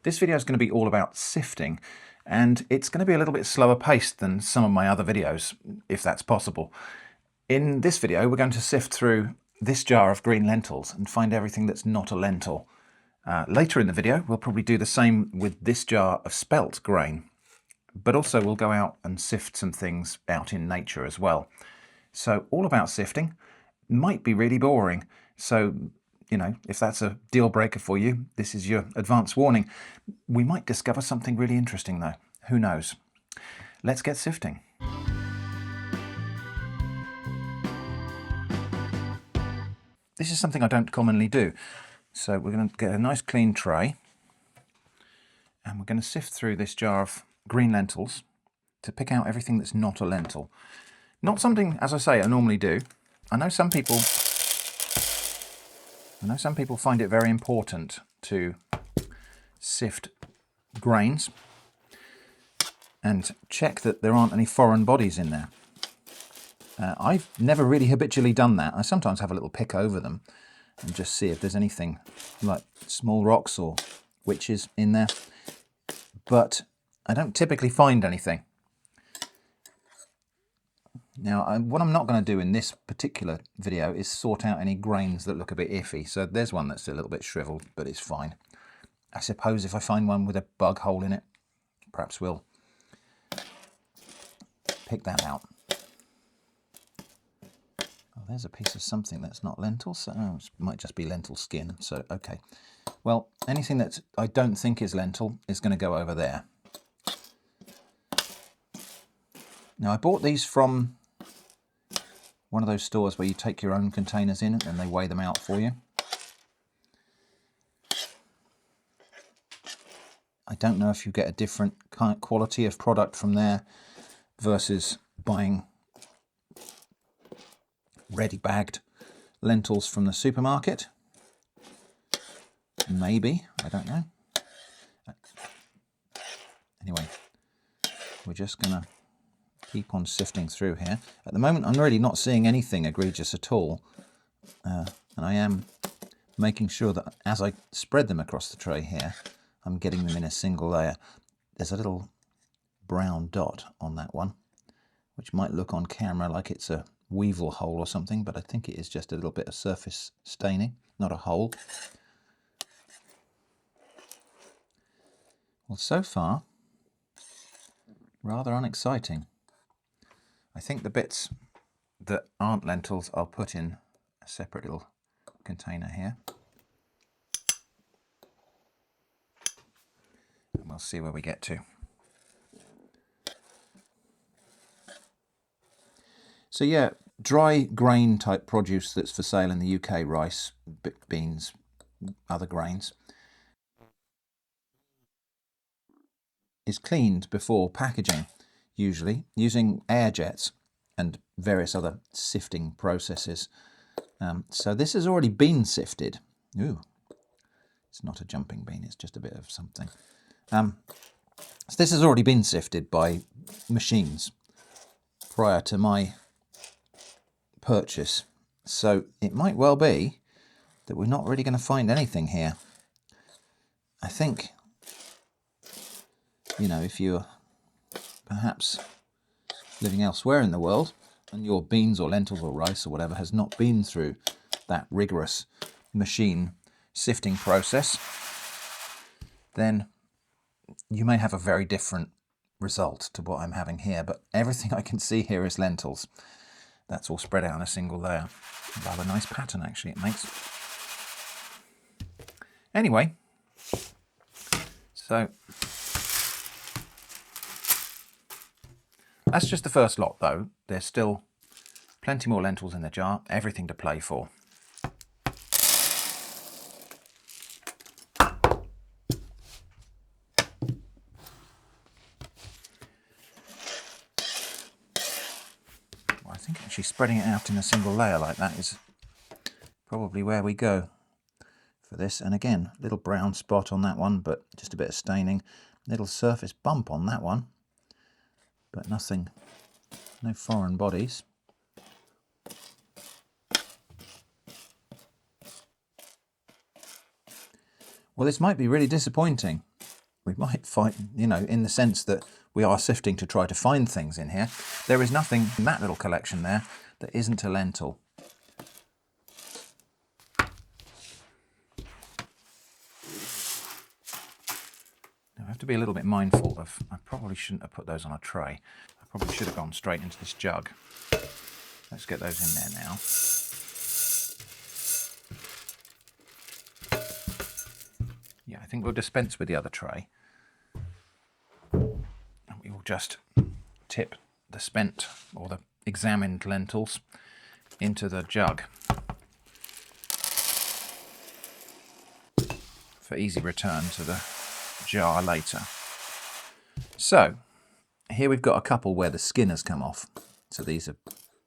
This video is going to be all about sifting, and it's going to be a little bit slower paced than some of my other videos, if that's possible. In this video, we're going to sift through this jar of green lentils and find everything that's not a lentil. Later in the video, we'll probably do the same with this jar of spelt grain, but also we'll go out and sift some things out in nature as well. So all about sifting. Might be really boring, so you know, if that's a deal breaker for you, this is your advance warning. We might discover something really interesting though. Who knows? Let's get sifting. This is something I don't commonly do. So we're going to get a nice clean tray and we're going to sift through this jar of green lentils to pick out everything that's not a lentil. Not something, as I say, I normally do. I know some people find it very important to sift grains and check that there aren't any foreign bodies in there. I've never really habitually done that. I sometimes have a little pick over them and just see if there's anything like small rocks or witches in there, but I don't typically find anything. Now, what I'm not going to do in this particular video is sort out any grains that look a bit iffy. So there's one that's a little bit shriveled, but it's fine. I suppose if I find one with a bug hole in it, perhaps we'll pick that out. Oh, there's a piece of something that's not lentil, so it might just be lentil skin. So, okay. Well, anything that I don't think is lentil is going to go over there. Now, I bought these from one of those stores where you take your own containers in and they weigh them out for you. I don't know if you get a different kind of quality of product from there versus buying ready bagged lentils from the supermarket. Maybe, I don't know. Anyway, we're just gonna keep on sifting through here. At the moment, I'm really not seeing anything egregious at all. And I am making sure that as I spread them across the tray here, I'm getting them in a single layer. There's a little brown dot on that one, which might look on camera like it's a weevil hole or something, but I think it is just a little bit of surface staining, not a hole. Well, so far, rather unexciting. I think the bits that aren't lentils I'll put in a separate little container here. And we'll see where we get to. So yeah, dry grain type produce that's for sale in the UK, rice, beans, other grains, is cleaned before packaging, usually using air jets and various other sifting processes. So this has already been sifted. Ooh, it's not a jumping bean, it's just a bit of something. So this has already been sifted by machines prior to my purchase. So it might well be that we're not really going to find anything here. I think, you know, if you're perhaps living elsewhere in the world and your beans or lentils or rice or whatever has not been through that rigorous machine sifting process, then you may have a very different result to what I'm having here. But everything I can see here is lentils. That's all spread out in a single layer. Rather nice pattern actually it makes. Anyway, so that's just the first lot though. There's still plenty more lentils in the jar, everything to play for. Well, I think actually spreading it out in a single layer like that is probably where we go for this. And again, little brown spot on that one, but just a bit of staining. Little surface bump on that one, but nothing, no foreign bodies. Well, this might be really disappointing. we might find, you know, in the sense that we are sifting to try to find things in here, there is nothing in that little collection there that isn't a lentil. Now, I have to be a little bit mindful of, I probably shouldn't have put those on a tray. I probably should have gone straight into this jug. Let's get those in there now. Yeah, I think we'll dispense with the other tray. And we will just tip the spent or the examined lentils into the jug for easy return to the jar later. So here we've got a couple where the skin has come off. So these are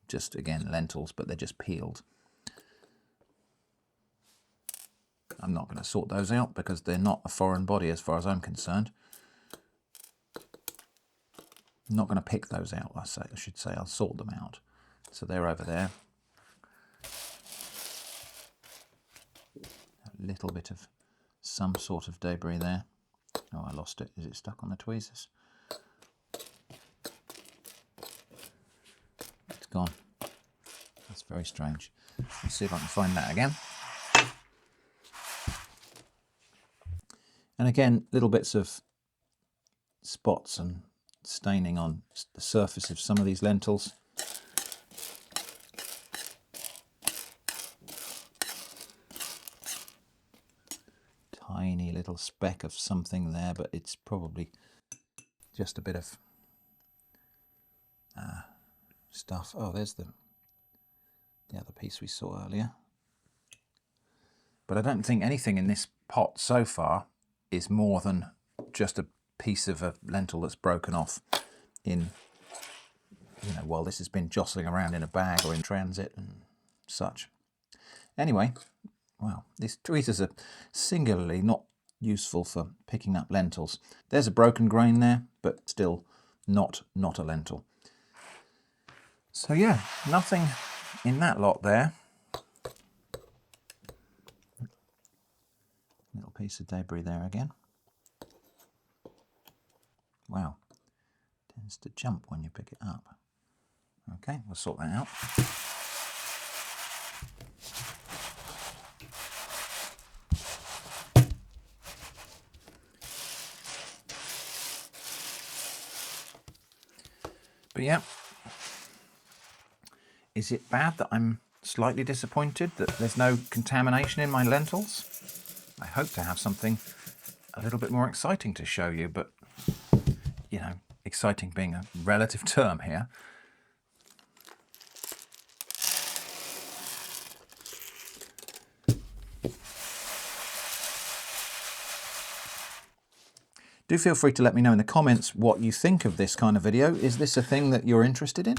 just, again, lentils, but they're just peeled. I'm not going to sort those out because they're not a foreign body as far as I'm concerned. I'm not going to pick those out, I should say. I'll sort them out. So they're over there. A little bit of some sort of debris there. Oh, I lost it. Is it stuck on the tweezers? It's gone. That's very strange. Let's see if I can find that again. And again, little bits of spots and staining on the surface of some of these lentils. Tiny little speck of something there, but it's probably just a bit of stuff. Oh, there's the other piece we saw earlier. But I don't think anything in this pot so far is more than just a piece of a lentil that's broken off in, you know, while this has been jostling around in a bag or in transit and such. Anyway, wow, these tweezers are singularly not useful for picking up lentils. There's a broken grain there, but still not a lentil. So yeah, nothing in that lot there. Little piece of debris there again. Wow, tends to jump when you pick it up. Okay, we'll sort that out. But yeah, is it bad that I'm slightly disappointed that there's no contamination in my lentils? I hope to have something a little bit more exciting to show you, but, you know, exciting being a relative term here. Do feel free to let me know in the comments what you think of this kind of video. Is this a thing that you're interested in?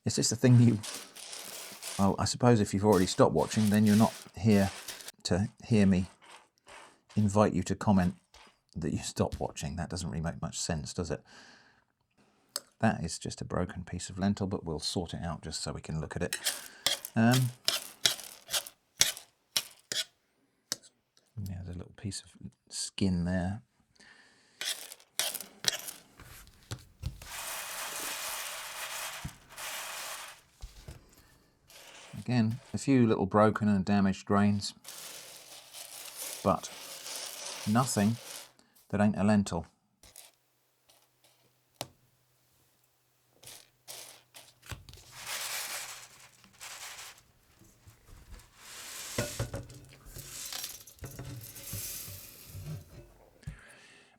Is this a thing you... Well, I suppose if you've already stopped watching, then you're not here to hear me invite you to comment that you stopped watching. That doesn't really make much sense, does it? That is just a broken piece of lentil, but we'll sort it out just so we can look at it. Yeah, there's a little piece of skin there. Again, a few little broken and damaged grains, but nothing that ain't a lentil.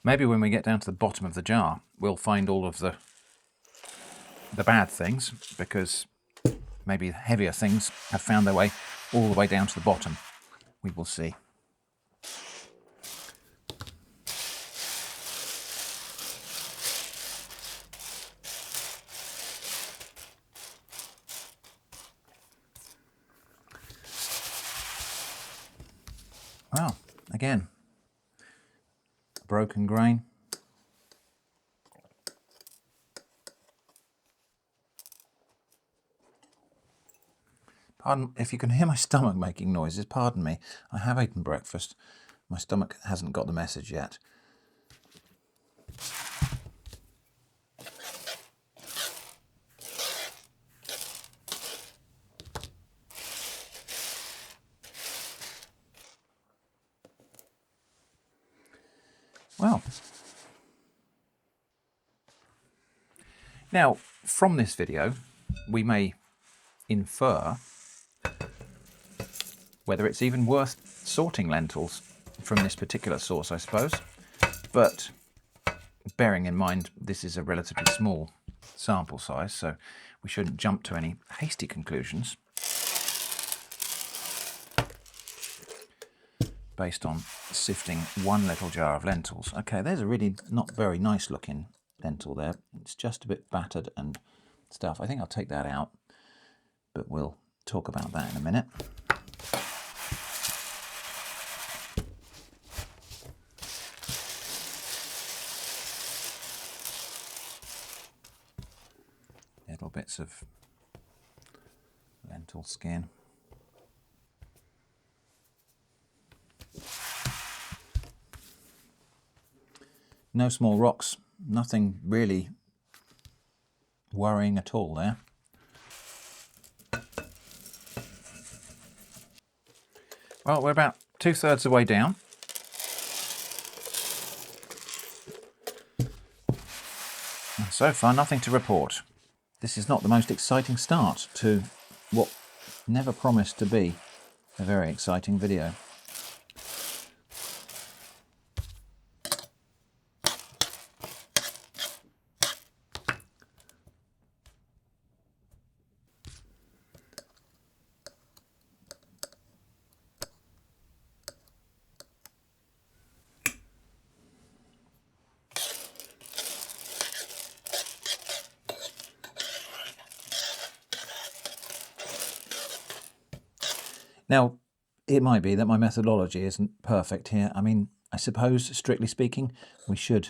Maybe when we get down to the bottom of the jar, we'll find all of the bad things, because maybe heavier things have found their way all the way down to the bottom. We will see. Well, again, broken grain. Pardon if you can hear my stomach making noises, pardon me. I have eaten breakfast. My stomach hasn't got the message yet. Well, now from this video we may infer whether it's even worth sorting lentils from this particular source, I suppose. But bearing in mind this is a relatively small sample size, so we shouldn't jump to any hasty conclusions based on sifting one little jar of lentils. Okay, there's a really not very nice looking lentil there. It's just a bit battered and stuff. I think I'll take that out, but we'll talk about that in a minute. Little bits of lentil skin. No small rocks, nothing really worrying at all there. Well, we're about 2/3 of the way down. And so far, nothing to report. This is not the most exciting start to what never promised to be a very exciting video. Now, it might be that my methodology isn't perfect here. I mean, I suppose, strictly speaking, we should,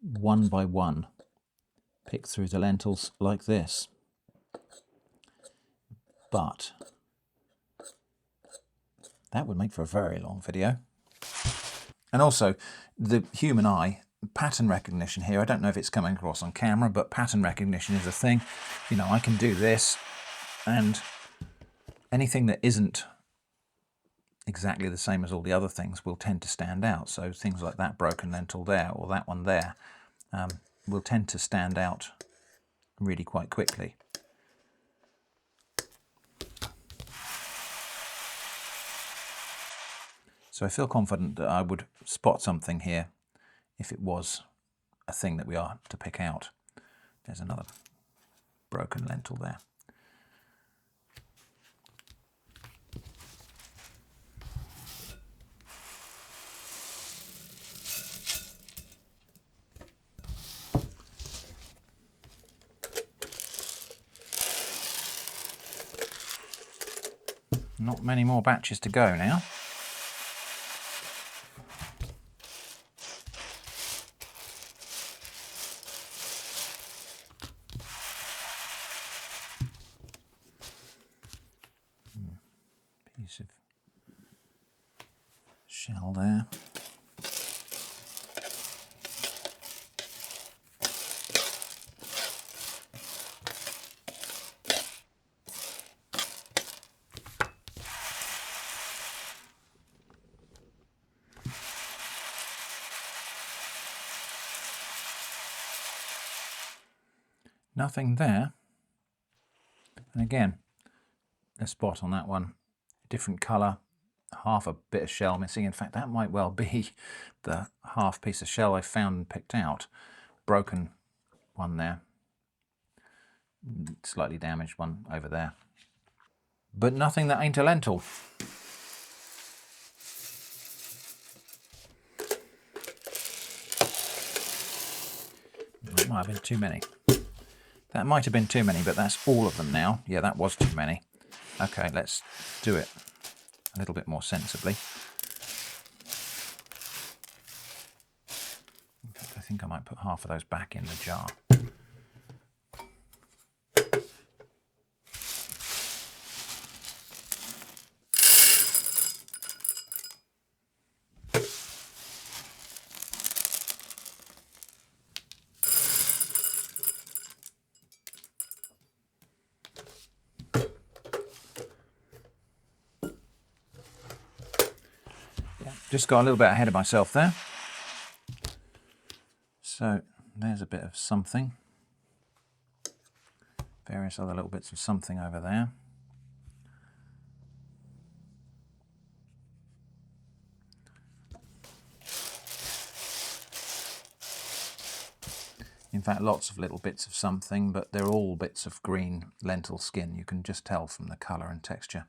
one by one, pick through the lentils like this. But that would make for a very long video. And also, the human eye, pattern recognition here, I don't know if it's coming across on camera, but pattern recognition is a thing. You know, I can do this, and anything that isn't exactly the same as all the other things will tend to stand out. So things like that broken lentil there, or that one there, will tend to stand out really quite quickly. So I feel confident that I would spot something here if it was a thing that we are to pick out. There's another broken lentil there. Not many more batches to go now. Piece of shell there. Nothing there. And again, a spot on that one, different colour, half a bit of shell missing. In fact, that might well be the half piece of shell I found and picked out. Broken one there, slightly damaged one over there. But nothing that ain't a lentil. That might have been too many. That might have been too many, but that's all of them now. Yeah, that was too many. Okay, let's do it a little bit more sensibly. In fact, I think I might put half of those back in the jar. Just got a little bit ahead of myself there. So there's a bit of something. Various other little bits of something over there. In fact, lots of little bits of something, but they're all bits of green lentil skin. You can just tell from the colour and texture.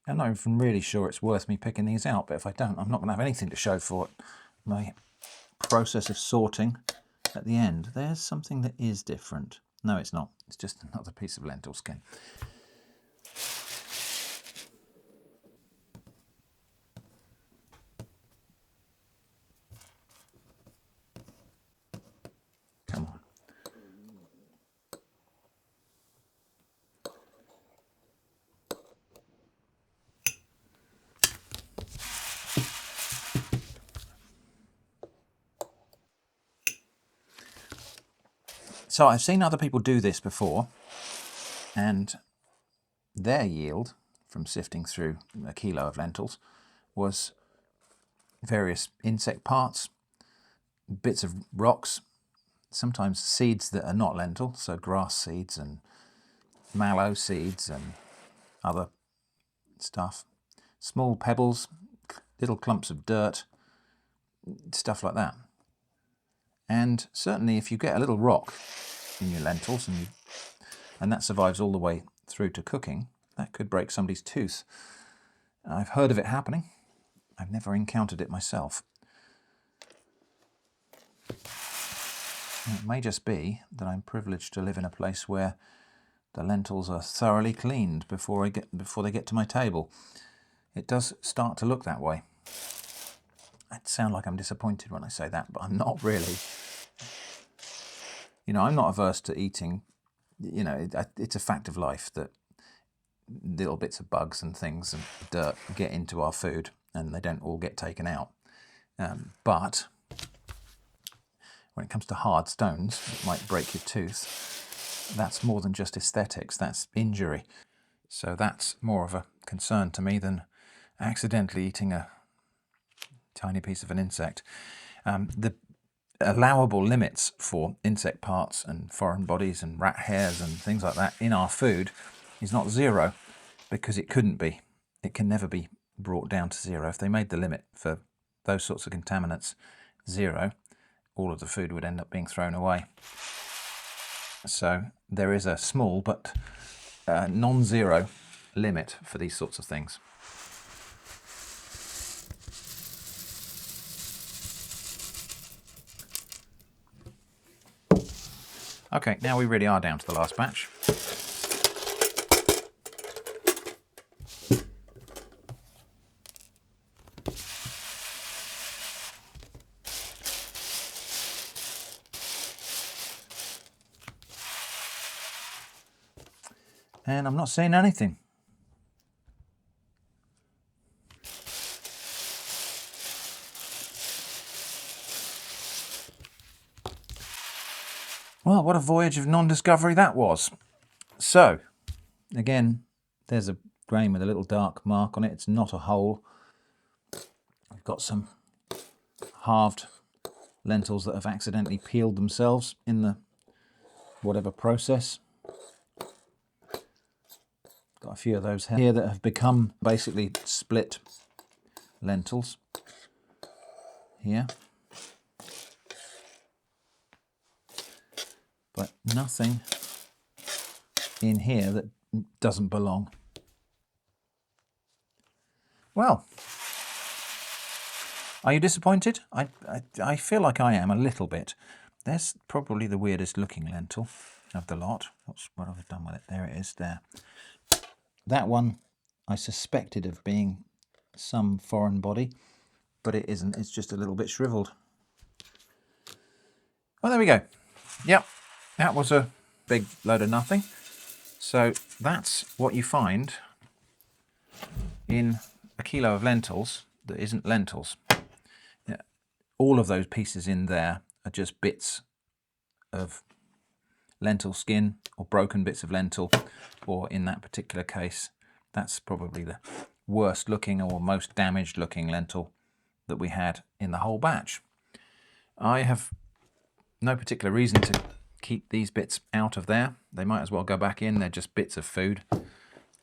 I'm not even really sure it's worth me picking these out, but if I don't, I'm not going to have anything to show for it. My process of sorting at the end. There's something that is different. No, it's not. It's just another piece of lentil skin. Come on. So I've seen other people do this before, and their yield from sifting through a kilo of lentils was various insect parts, bits of rocks, sometimes seeds that are not lentil, so grass seeds and mallow seeds and other stuff, small pebbles, little clumps of dirt, stuff like that. And certainly if you get a little rock in your lentils and that survives all the way through to cooking, that could break somebody's tooth. I've heard of it happening. I've never encountered it myself. It may just be that I'm privileged to live in a place where the lentils are thoroughly cleaned before they get to my table. It does start to look that way. I'd sound like I'm disappointed when I say that, but I'm not really. You know, I'm not averse to eating. You know, it's a fact of life that little bits of bugs and things and dirt get into our food and they don't all get taken out. But when it comes to hard stones that might break your tooth, that's more than just aesthetics, that's injury. So that's more of a concern to me than accidentally eating a tiny piece of an insect. The allowable limits for insect parts and foreign bodies and rat hairs and things like that in our food is not 0, because it couldn't be. It can never be brought down to 0. If they made the limit for those sorts of contaminants 0, all of the food would end up being thrown away. So there is a small but non-zero limit for these sorts of things. Okay, now we really are down to the last batch. And I'm not seeing anything. Well, what a voyage of non-discovery that was. So, again, there's a grain with a little dark mark on it. It's not a hole. I've got some halved lentils that have accidentally peeled themselves in the whatever process. Got a few of those here that have become basically split lentils here. But nothing in here that doesn't belong. Well, are you disappointed? I feel like I am a little bit. There's probably the weirdest looking lentil of the lot. What have I done with it? There it is, there. That one I suspected of being some foreign body, but it isn't. It's just a little bit shriveled. Well, there we go. Yep, that was a big load of nothing. So that's what you find in a kilo of lentils that isn't lentils. All of those pieces in there are just bits of lentil skin or broken bits of lentil, or in that particular case, that's probably the worst looking or most damaged looking lentil that we had in the whole batch. I have no particular reason to keep these bits out of there. They might as well go back in, they're just bits of food.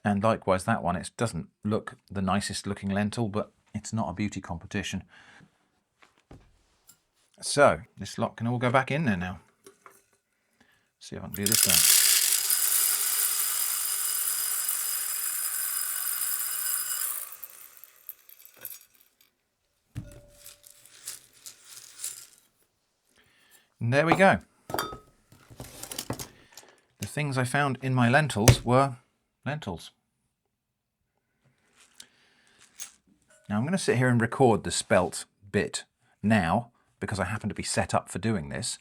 And likewise that one, it doesn't look the nicest looking lentil, but it's not a beauty competition. So this lot can all go back in there now. See if I can do this one. And there we go. The things I found in my lentils were lentils. Now I'm going to sit here and record the spelt bit now because I happen to be set up for doing this,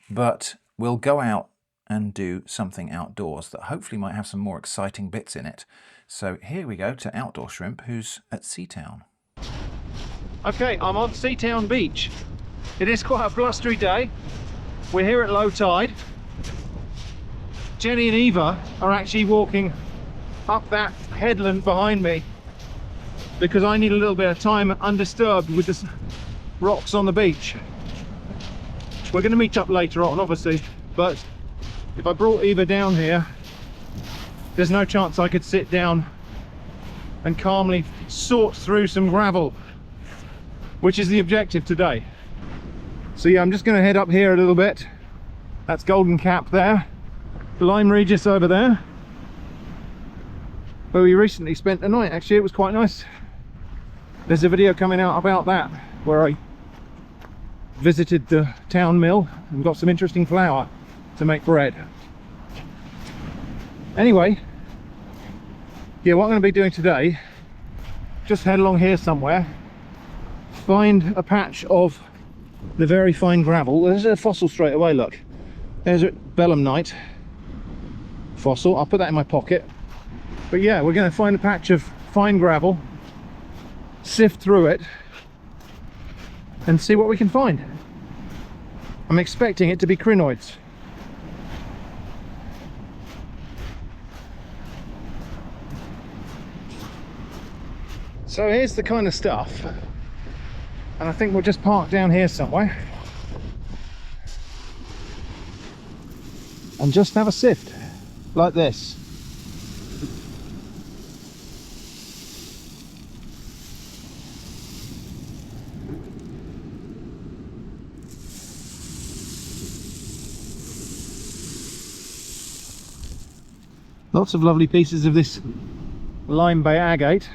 but we'll go out and do something outdoors that hopefully might have some more exciting bits in it. So here we go to Outdoor Shrimp, who's at Seatown. Okay, I'm on Seatown Beach. It is quite a blustery day. We're here at low tide. Jenny and Eva are actually walking up that headland behind me because I need a little bit of time undisturbed with the rocks on the beach. We're going to meet up later on, obviously, but if I brought Eva down here, there's no chance I could sit down and calmly sort through some gravel, which is the objective today. So yeah, I'm just going to head up here a little bit. That's Golden Cap there, Lyme Regis over there, where we recently spent the night. Actually, it was quite nice. There's a video coming out about that, where I visited the town mill and got some interesting flour to make bread. Anyway, yeah, what I'm going to be doing today, just head along here somewhere, find a patch of the very fine gravel. There's a fossil straight away, look. There's a belemnite fossil. I'll put that in my pocket. But yeah, we're going to find a patch of fine gravel, sift through it, and see what we can find. I'm expecting it to be crinoids. So here's the kind of stuff, and I think we'll just park down here somewhere and just have a sift like this. Lots of lovely pieces of this lime bay agate,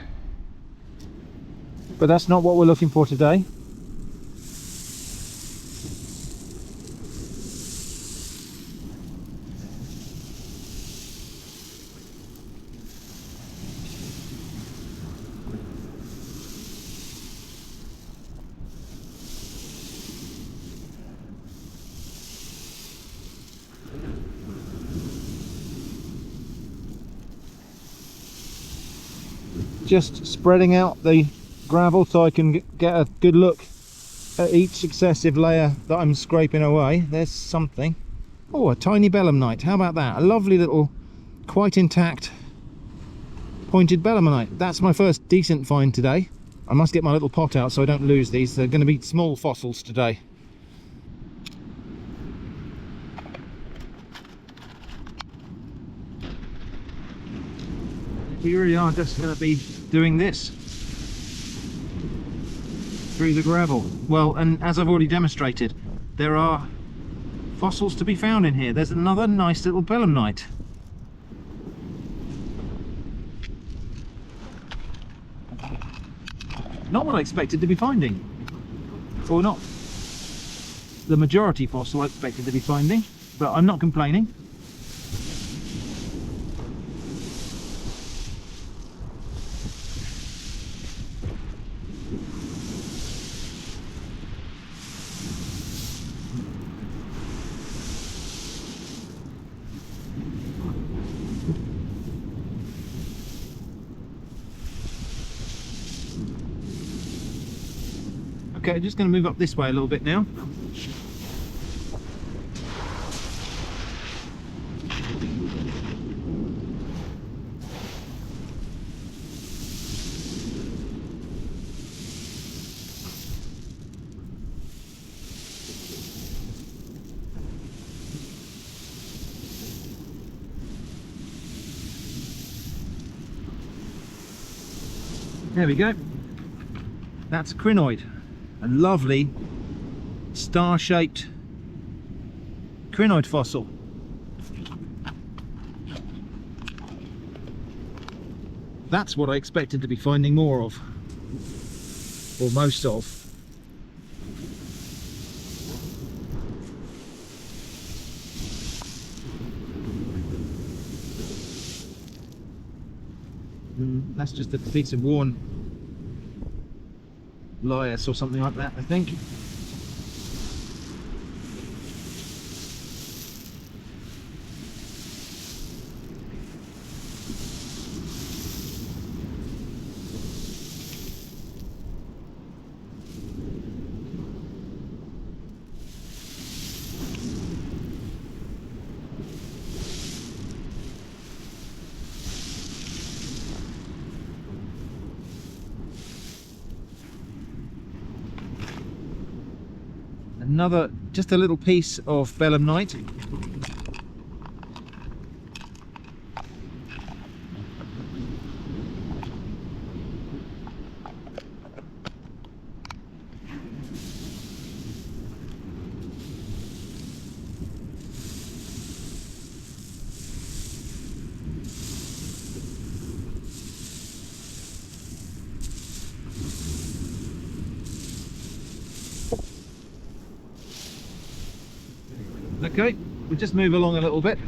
but that's not what we're looking for today. Just spreading out the gravel so I can get a good look at each successive layer that I'm scraping away. There's something. Oh, a tiny belemnite. How about that? A lovely little, quite intact, pointed belemnite. That's my first decent find today. I must get my little pot out so I don't lose these. They're going to be small fossils today. We really are just going to be doing this through the gravel. Well, and as I've already demonstrated, there are fossils to be found in here. There's another nice little belemnite. Not what I expected to be finding, or not the majority fossil I expected to be finding, but I'm not complaining. Okay, just going to move up this way a little bit now. There we go. That's a crinoid. A lovely star-shaped crinoid fossil. That's what I expected to be finding more of, or most of. That's just a piece of worn lias or something like that, I think. Another, just a little piece of belemnite. Okay, we'll just move along a little bit.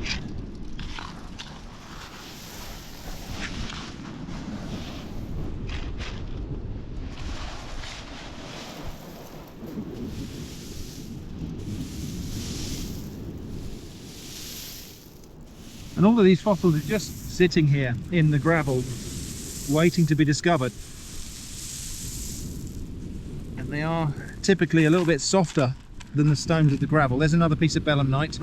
And all of these fossils are just sitting here in the gravel, waiting to be discovered. And they are typically a little bit softer than the stones of the gravel. There's another piece of belemnite.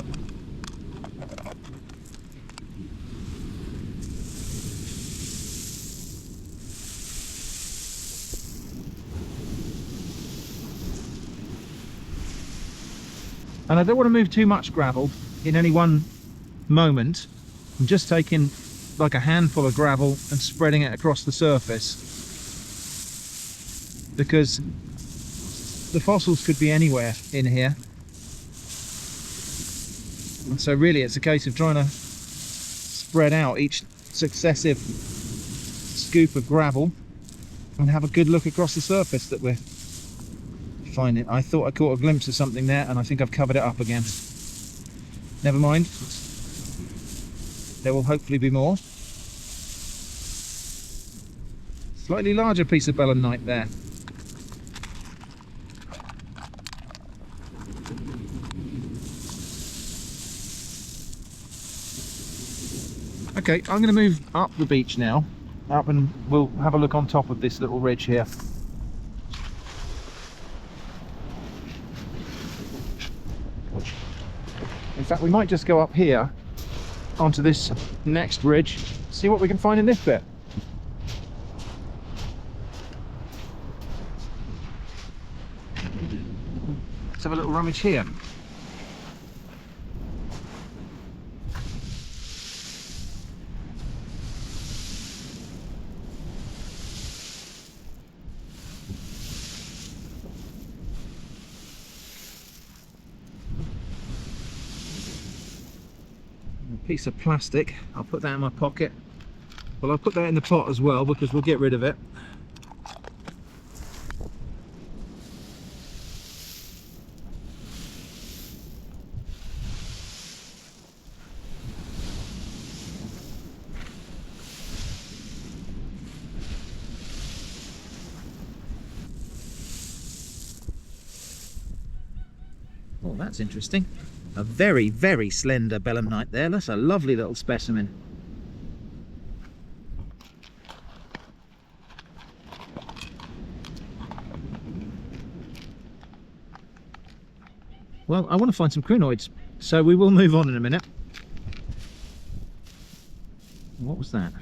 And I don't want to move too much gravel in any one moment. I'm just taking like a handful of gravel and spreading it across the surface, because the fossils could be anywhere in here, and so really it's a case of trying to spread out each successive scoop of gravel and have a good look across the surface that we're finding. I thought I caught a glimpse of something there, and I think I've covered it up again. Never mind, there will hopefully be more. Slightly larger piece of belemnite there. Okay, I'm going to move up the beach now, up, and we'll have a look on top of this little ridge here. In fact, we might just go up here onto this next ridge, see what we can find in this bit. Let's have a little rummage here. Piece of plastic, I'll put that in my pocket. Well, I'll put that in the pot as well, because we'll get rid of it. Oh, that's interesting. A very, very slender belemnite there. That's a lovely little specimen. Well, I want to find some crinoids, so we will move on in a minute. What was that?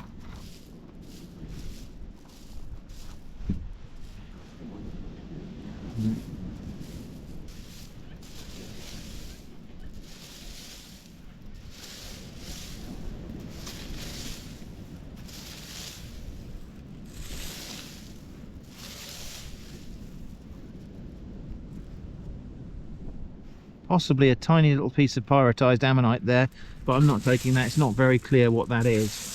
Possibly a tiny little piece of pyritized ammonite there, but I'm not taking that. It's not very clear what that is.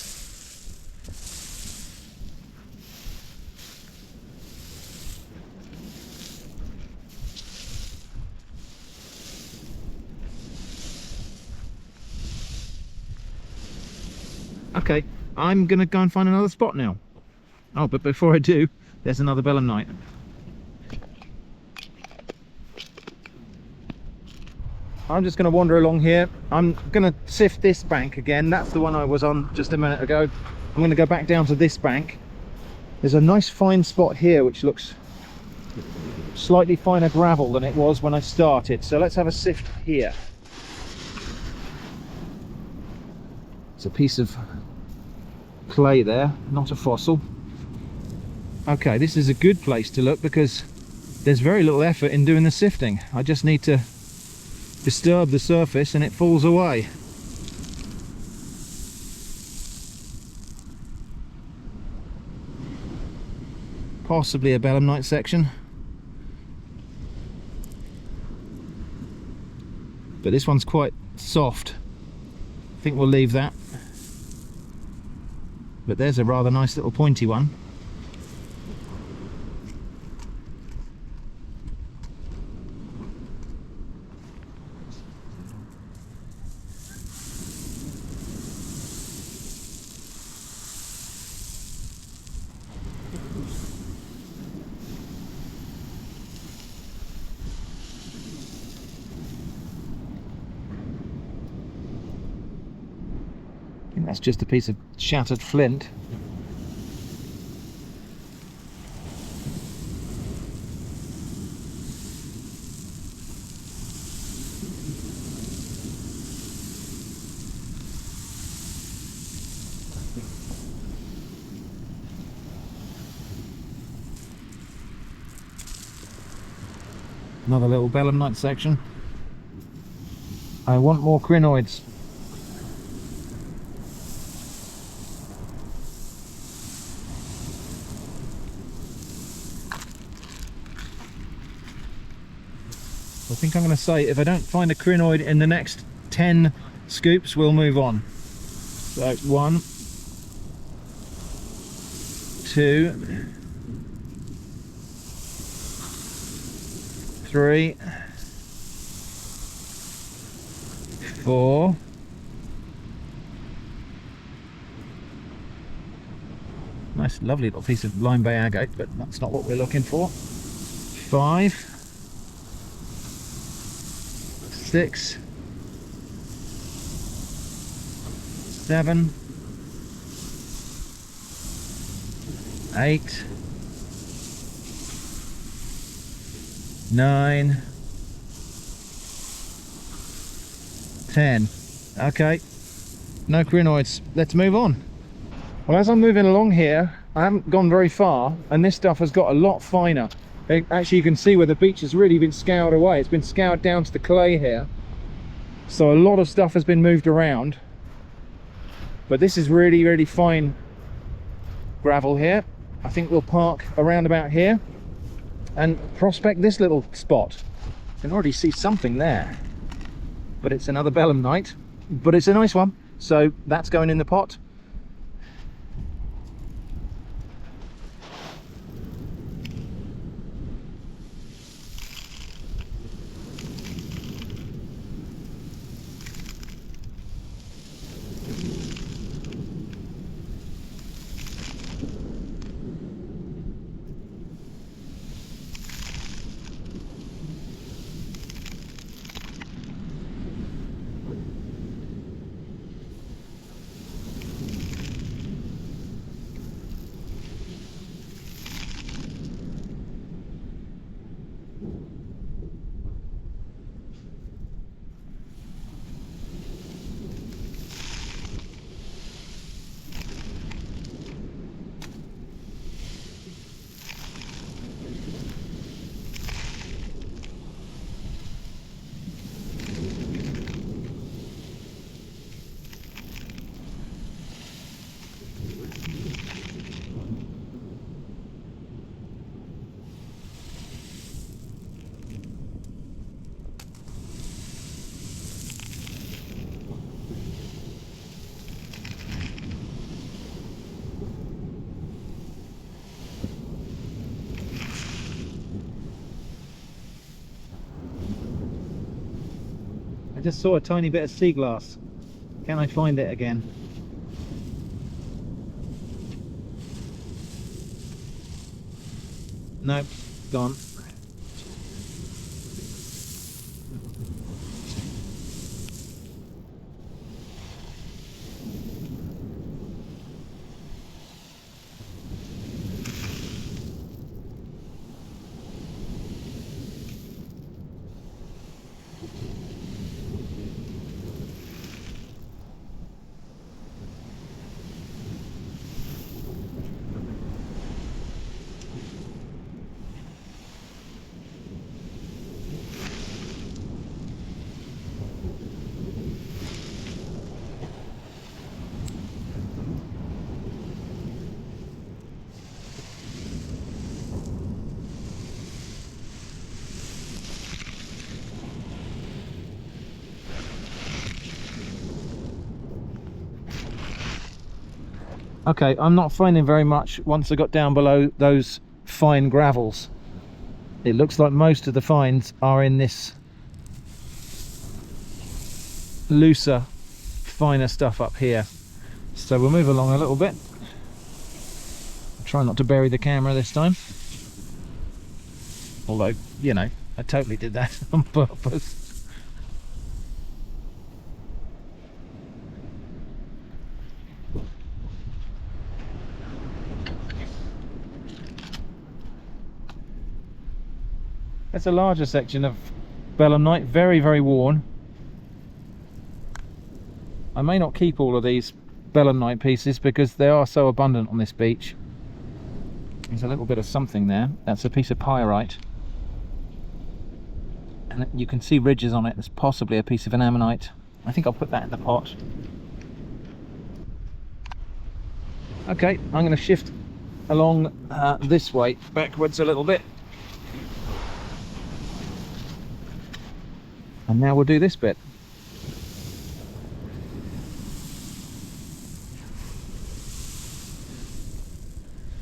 Okay, I'm gonna go and find another spot now. Oh, but before I do, there's another belemnite. I'm just gonna wander along here. I'm gonna sift this bank again. That's the one I was on just a minute ago. I'm gonna go back down to this bank. There's a nice fine spot here which looks slightly finer gravel than it was when I started. So let's have a sift here. It's a piece of clay there, not a fossil. Okay, this is a good place to look because there's very little effort in doing the sifting. I just need to disturb the surface and it falls away. Possibly a belemnite section, but this one's quite soft. I think we'll leave that. But there's a rather nice little pointy one. I think that's just a piece of shattered flint. Another little belemnite section. I want more crinoids. I think I'm going to say if I don't find a crinoid in the next 10 scoops, we'll move on. So 1, 2, 3, 4, nice lovely little piece of lime bay agate, but that's not what we're looking for. 5, 6, 7, 8, 9, 10. Okay, no crinoids. Let's move on. Well, as I'm moving along here, I haven't gone very far, and this stuff has got a lot finer. Actually, you can see where the beach has really been scoured away. It's been scoured down to the clay here. So a lot of stuff has been moved around. But this is really, really fine gravel here. I think we'll park around about here and prospect this little spot. You can already see something there. But it's another belemnite. But it's a nice one. So that's going in the pot. I just saw a tiny bit of sea glass. Can I find it again? Nope, gone. Okay, I'm not finding very much once I got down below those fine gravels. It looks like most of the finds are in this looser, finer stuff up here. So we'll move along a little bit. Try not to bury the camera this time. Although, you know, I totally did that on purpose. That's a larger section of belemnite, very, very worn. I may not keep all of these belemnite pieces because they are so abundant on this beach. There's a little bit of something there. That's a piece of pyrite. And you can see ridges on it. There's possibly a piece of an ammonite. I think I'll put that in the pot. Okay, I'm going to shift along this way, backwards a little bit. And now we'll do this bit.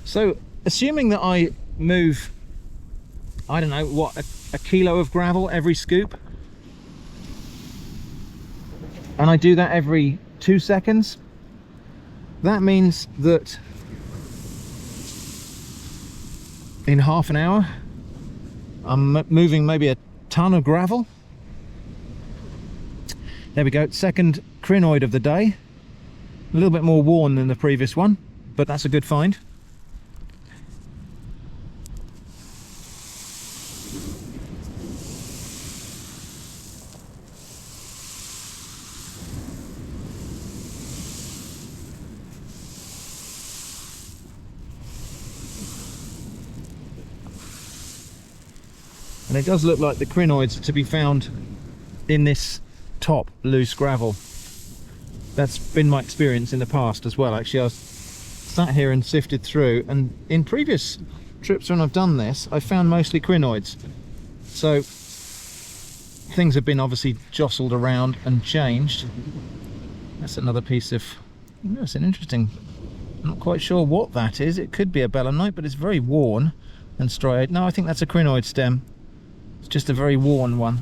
So, assuming that I move, I don't know, what, a kilo of gravel every scoop, and I do that every 2 seconds, that means that in half an hour I'm moving maybe a ton of gravel. There we go, second crinoid of the day. A little bit more worn than the previous one, but that's a good find. And it does look like the crinoids are to be found in this top loose gravel. That's been my experience in the past as well. Actually, I was sat here and sifted through, and in previous trips when I've done this, I found mostly crinoids. So things have been obviously jostled around and changed. That's another piece of, that's an interesting, I'm not quite sure what that is. It could be a belemnite, but it's very worn and striated. No, I think that's a crinoid stem. It's just a very worn one.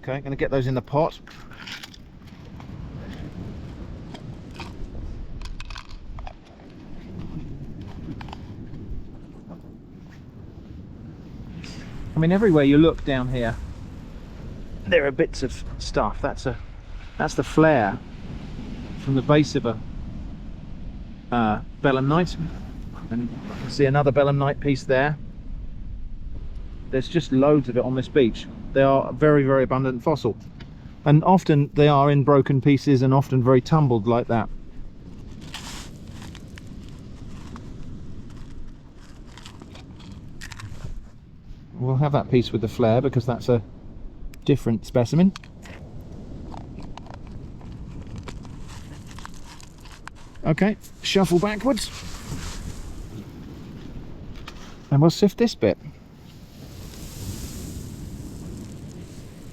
Okay, I'm going to get those in the pot. I mean, everywhere you look down here, there are bits of stuff. That's the flare from the base of a belemnite, and you can see another belemnite piece there. There's just loads of it on this beach. They are very, very abundant fossil, and often they are in broken pieces and often very tumbled like that. We'll have that piece with the flare because that's a different specimen. Okay, shuffle backwards and we'll sift this bit.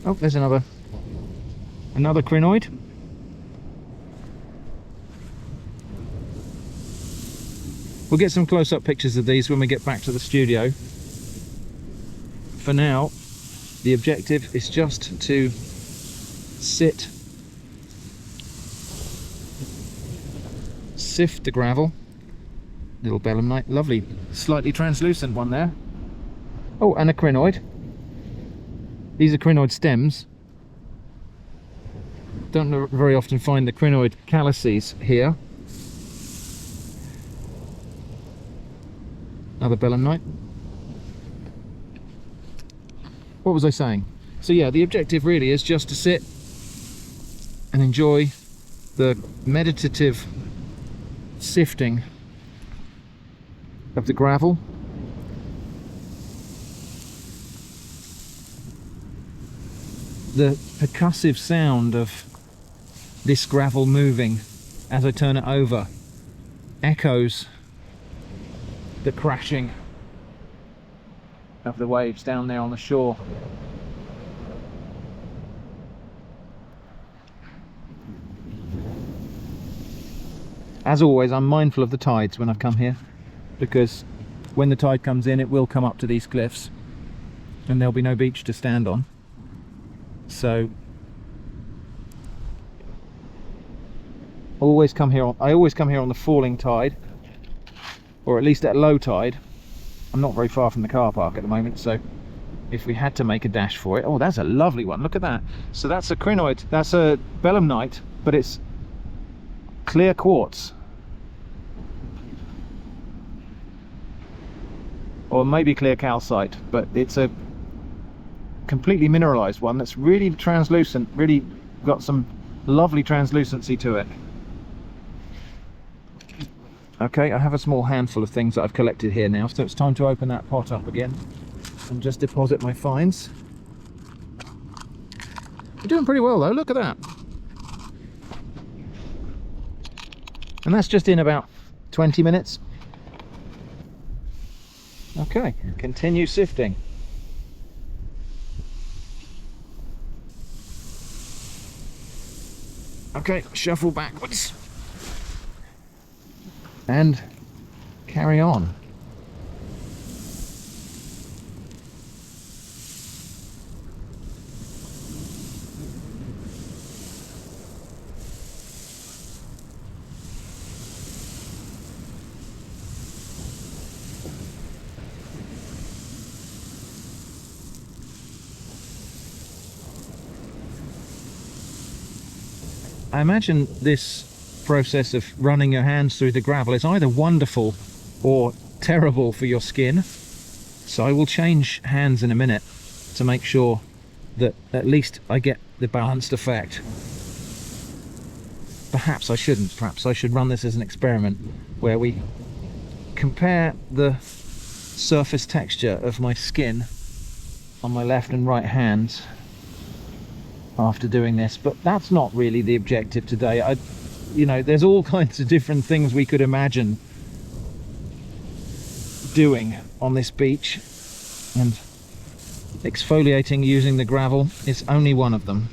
Oh, there's another crinoid. We'll get some close-up pictures of these when we get back to the studio. For now, the objective is just to sift the gravel. Little belemnite, lovely, slightly translucent one there. Oh, and a crinoid. These are crinoid stems. Don't very often find the crinoid calices here. Another belemnite. What was I saying? So yeah, the objective really is just to sit and enjoy the meditative sifting of the gravel. The percussive sound of this gravel moving as I turn it over echoes the crashing of the waves down there on the shore. As always, I'm mindful of the tides when I've come here, because when the tide comes in, it will come up to these cliffs and there'll be no beach to stand on. So I always come here on the falling tide, or at least at low tide. I'm not very far from the car park at the moment, so if we had to make a dash for it. Oh, that's a lovely one, look at that. So that's a crinoid, that's a belemnite, but it's clear quartz, or maybe clear calcite, but it's a completely mineralized one that's really translucent, really got some lovely translucency to it. Okay, I have a small handful of things that I've collected here now, so it's time to open that pot up again and just deposit my finds. We're doing pretty well though, look at that. And that's just in about 20 minutes. Okay, continue sifting. Okay, shuffle backwards and carry on. I imagine this process of running your hands through the gravel is either wonderful or terrible for your skin. So I will change hands in a minute to make sure that at least I get the balanced effect. Perhaps I shouldn't. Perhaps I should run this as an experiment where we compare the surface texture of my skin on my left and right hands after doing this, but that's not really the objective today. You know, there's all kinds of different things we could imagine doing on this beach, and exfoliating using the gravel is only one of them.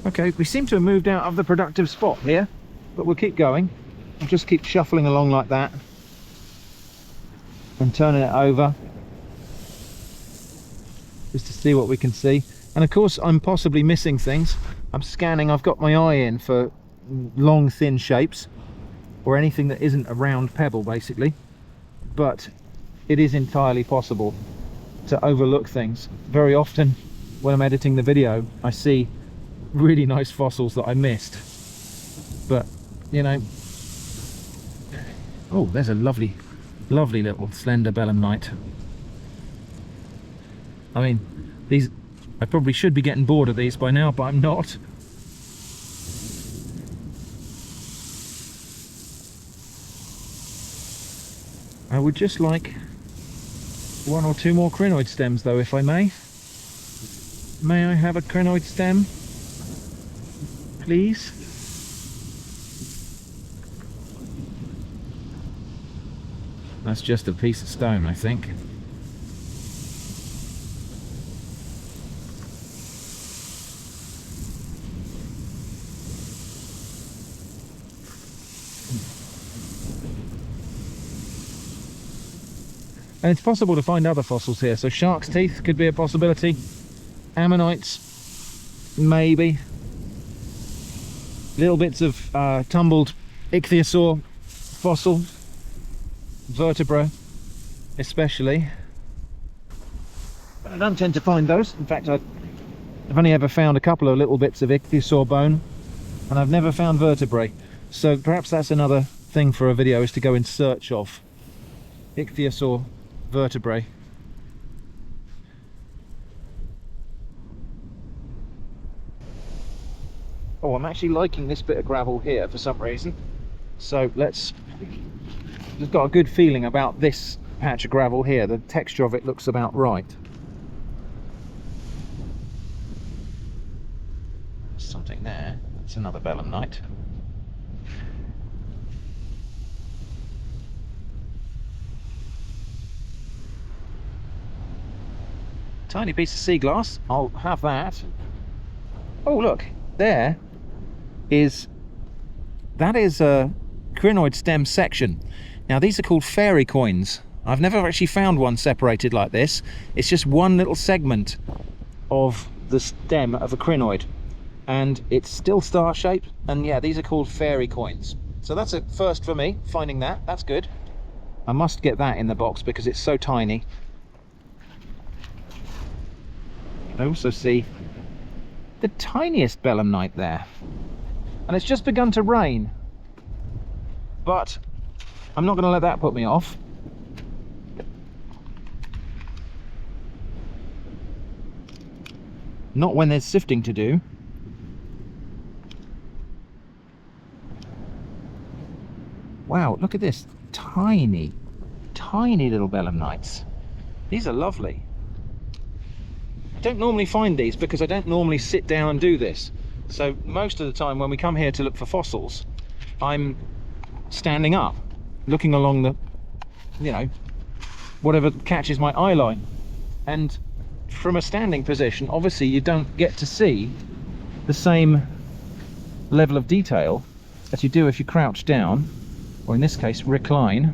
Okay, we seem to have moved out of the productive spot here, but we'll keep going. I'll just keep shuffling along like that and turning it over just to see what we can see. And of course I'm possibly missing things. I'm scanning, I've got my eye in for long thin shapes or anything that isn't a round pebble basically, but it is entirely possible to overlook things. Very often when I'm editing the video I see really nice fossils that I missed, but you know. Oh, there's a lovely little slender belemnite. I mean, these, I probably should be getting bored of these by now, but I'm not. I would just like one or two more crinoid stems though, if I may. May I have a crinoid stem, please? That's just a piece of stone, I think. And it's possible to find other fossils here, so shark's teeth could be a possibility, ammonites, maybe, little bits of tumbled ichthyosaur fossil, vertebra especially. But I don't tend to find those. In fact, I've only ever found a couple of little bits of ichthyosaur bone, and I've never found vertebrae. So perhaps that's another thing for a video, is to go in search of ichthyosaur vertebrae. Oh, I'm actually liking this bit of gravel here for some reason. So let's... Just got a good feeling about this patch of gravel here. The texture of it looks about right. Something there. That's another belemnite. Tiny piece of sea glass. I'll have that. Oh, look, that is a crinoid stem section. Now these are called fairy coins. I've never actually found one separated like this. It's just one little segment of the stem of a crinoid, and it's still star shaped, and yeah, these are called fairy coins. So that's a first for me, finding that. That's good. I must get that in the box because it's so tiny. I also see the tiniest belemnite there, and it's just begun to rain, but I'm not going to let that put me off. Not when there's sifting to do. Wow, look at this. Tiny, tiny little belemnites. These are lovely. I don't normally find these because I don't normally sit down and do this. So most of the time when we come here to look for fossils, I'm standing up, looking along the, you know, whatever catches my eye line. And from a standing position, obviously you don't get to see the same level of detail as you do if you crouch down, or in this case recline.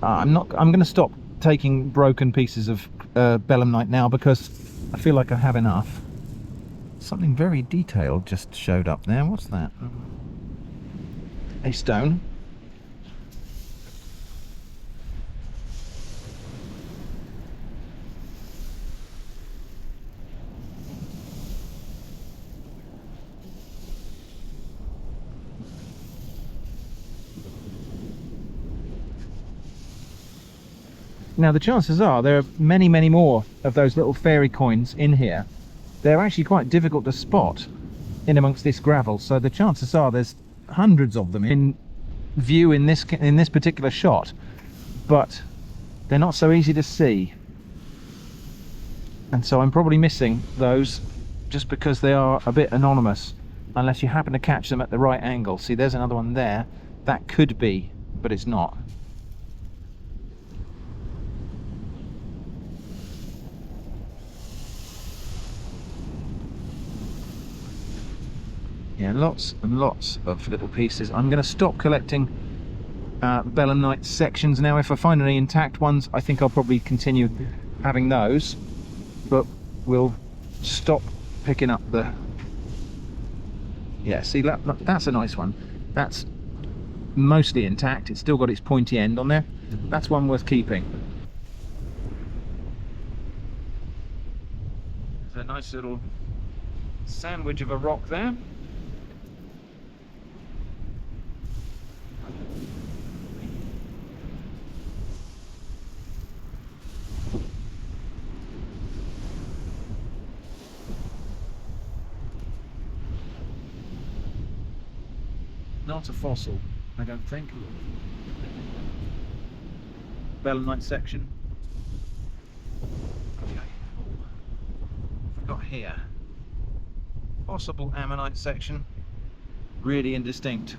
I'm going to stop taking broken pieces of belemnite now because I feel like I have enough. Something very detailed just showed up there. What's that? A stone. Now the chances are there are many, many more of those little fairy coins in here. They're actually quite difficult to spot in amongst this gravel, so the chances are there's hundreds of them in view in this particular shot, but they're not so easy to see, and so I'm probably missing those just because they are a bit anonymous, unless you happen to catch them at the right angle. See, there's another one there. That could be, but it's not. Yeah, lots and lots of little pieces. I'm going to stop collecting belemnite sections now. If I find any intact ones, I think I'll probably continue having those, but we'll stop picking up the... Yeah, see, that's a nice one. That's mostly intact. It's still got its pointy end on there. That's one worth keeping. There's a nice little sandwich of a rock there. Not a fossil, I don't think. Belemnite section. Okay. We've got here. Possible ammonite section. Really indistinct.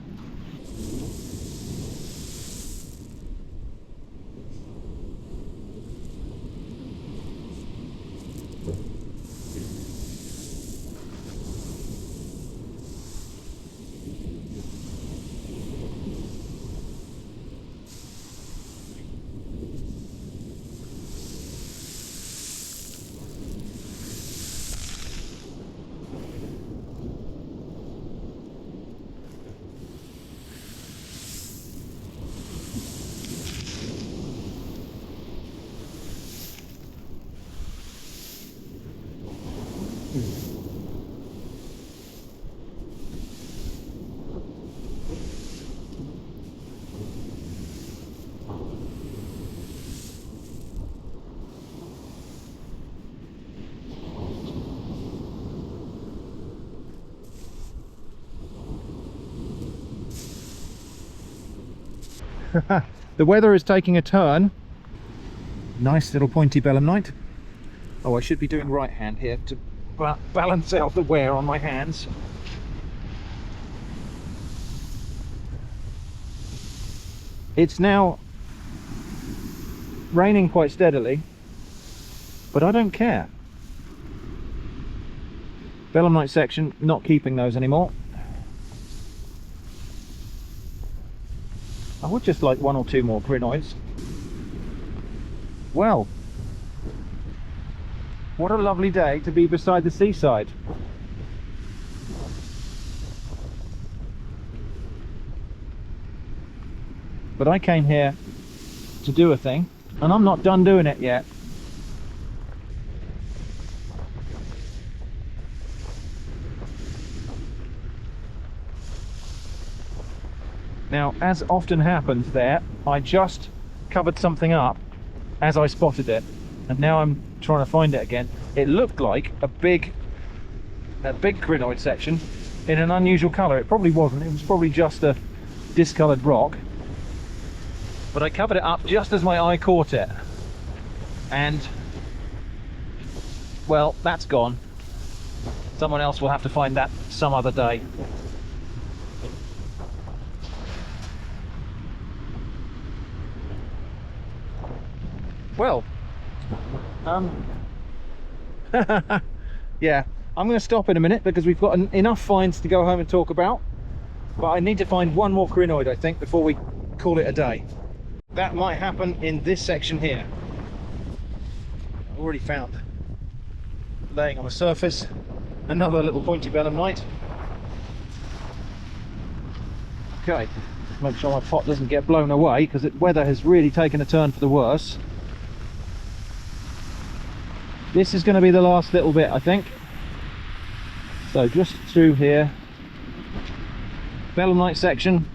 The weather is taking a turn. Nice little pointy belemnite. Oh, I should be doing right hand here to balance out the wear on my hands. It's now raining quite steadily, but I don't care. Belemnite section, not keeping those anymore. I would just like 1 or 2 more crinoids. Well, what a lovely day to be beside the seaside. But I came here to do a thing, and I'm not done doing it yet. Now, as often happens there, I just covered something up as I spotted it, and now I'm trying to find it again. It looked like a big crinoid section in an unusual colour. It probably wasn't. It was probably just a discoloured rock. But I covered it up just as my eye caught it, and well, that's gone. Someone else will have to find that some other day. Well, yeah, I'm going to stop in a minute because we've got enough finds to go home and talk about, but I need to find 1 more crinoid, I think, before we call it a day. That might happen in this section here. I've already found, laying on the surface, another little pointy belemnite. Okay, make sure my pot doesn't get blown away because the weather has really taken a turn for the worse. This is going to be the last little bit, I think. So just through here, belemnite section.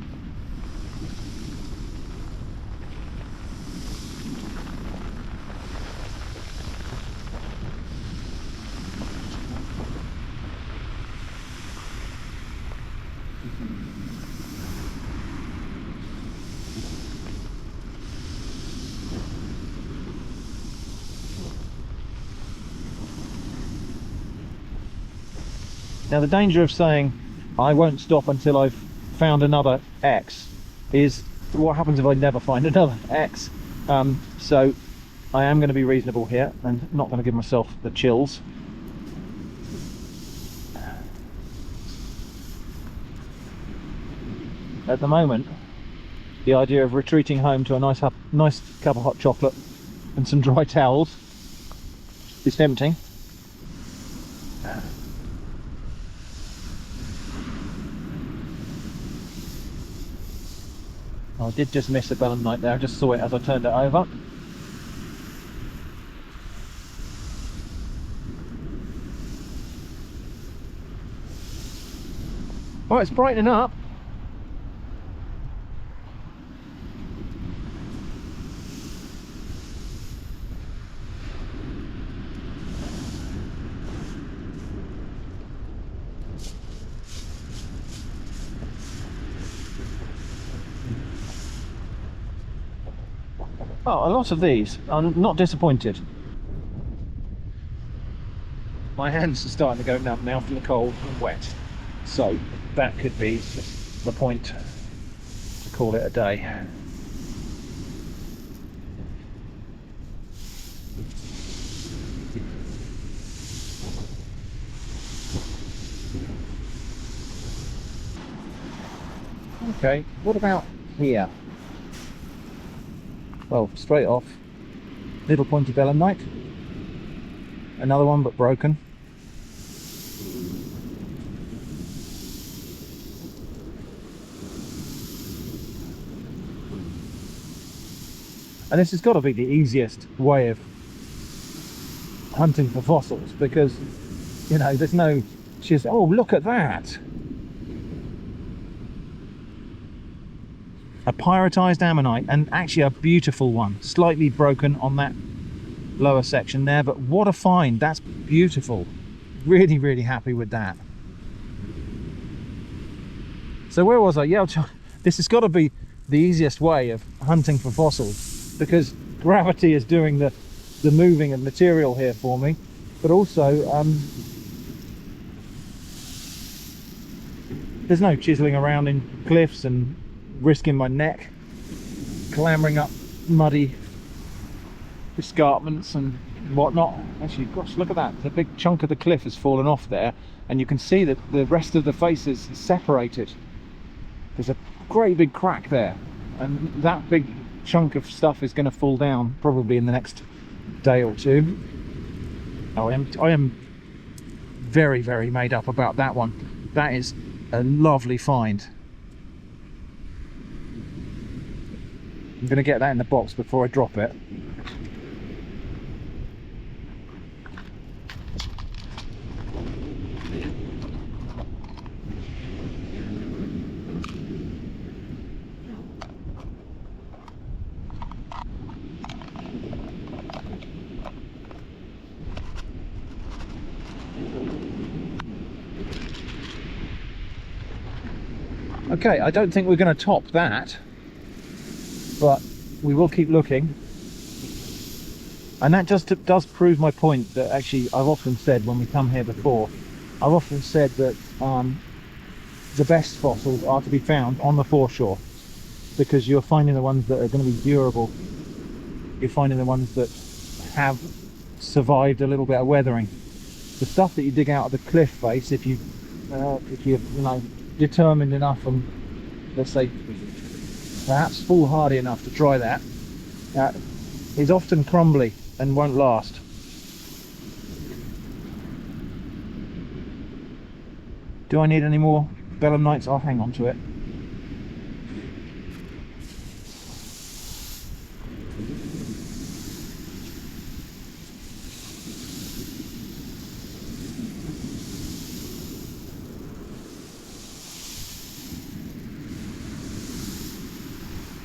Now the danger of saying I won't stop until I've found another X is what happens if I never find another X. So I am going to be reasonable here and not going to give myself the chills. At the moment, the idea of retreating home to a nice cup of hot chocolate and some dry towels is tempting. I did just miss a belemnite there, I just saw it as I turned it over. Oh, it's brightening up. Oh, a lot of these. I'm not disappointed. My hands are starting to go numb now from the cold and wet, so that could be the point to call it a day. Okay, what about here? Well, straight off, little pointy belemnite, another one but broken. And this has got to be the easiest way of hunting for fossils because, you know, there's no just, oh, look at that. A pyritized ammonite, and actually a beautiful one, slightly broken on that lower section there, but what a find. That's beautiful. Really, really happy with that. So where was I? Yeah, this has got to be the easiest way of hunting for fossils, because gravity is doing the moving of material here for me, but also there's no chiseling around in cliffs and risking my neck clambering up muddy escarpments and whatnot. Actually, gosh, look at that, a big chunk of the cliff has fallen off there, and you can see that the rest of the face is separated. There's a great big crack there, and that big chunk of stuff is going to fall down probably in the next day or two. Oh, I am very, very made up about that one. That is a lovely find. I'm going to get that in the box before I drop it. Okay, I don't think we're going to top that, but we will keep looking. And that just does prove my point that actually I've often said when we come here before, I've often said that the best fossils are to be found on the foreshore, because you're finding the ones that are going to be durable. You're finding the ones that have survived a little bit of weathering. The stuff that you dig out of the cliff face, if you're determined enough and, let's say, perhaps foolhardy enough to try that, is often crumbly and won't last. Do I need any more belemnites? I'll hang on to it.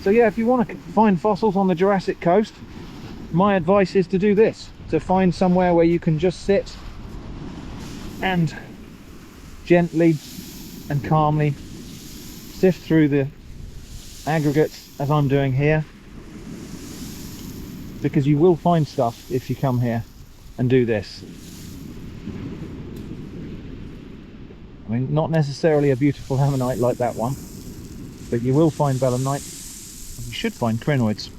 So yeah, if you want to find fossils on the Jurassic coast, my advice is to do this, to find somewhere where you can just sit and gently and calmly sift through the aggregates as I'm doing here, because you will find stuff if you come here and do this. I mean, not necessarily a beautiful ammonite like that one, but you will find belemnite. You should find crinoids.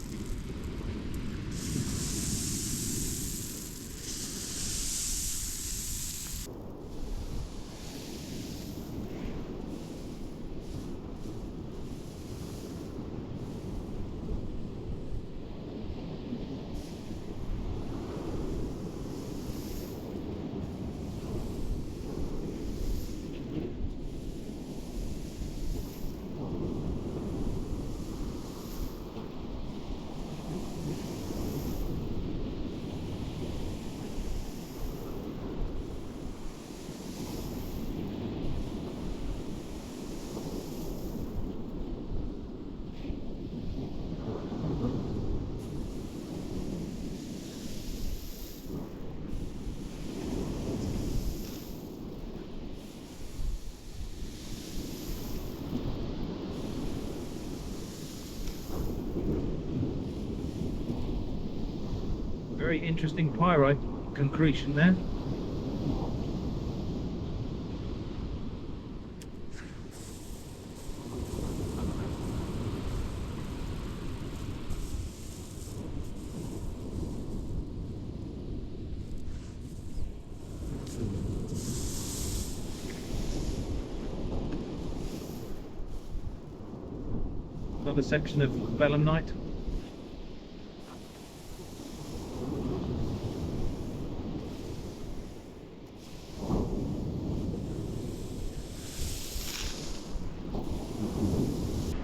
Very interesting pyrite concretion there. Another section of belemnite.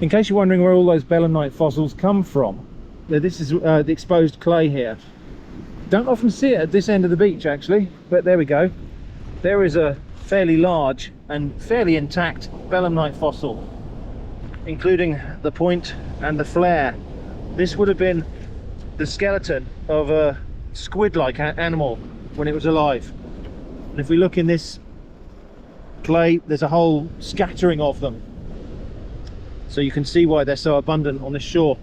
In case you're wondering where all those belemnite fossils come from, this is the exposed clay here. Don't often see it at this end of the beach actually, but there we go. There is a fairly large and fairly intact belemnite fossil, including the point and the flare. This would have been the skeleton of a squid-like animal when it was alive. And if we look in this clay, there's a whole scattering of them. So you can see why they're so abundant on this shore.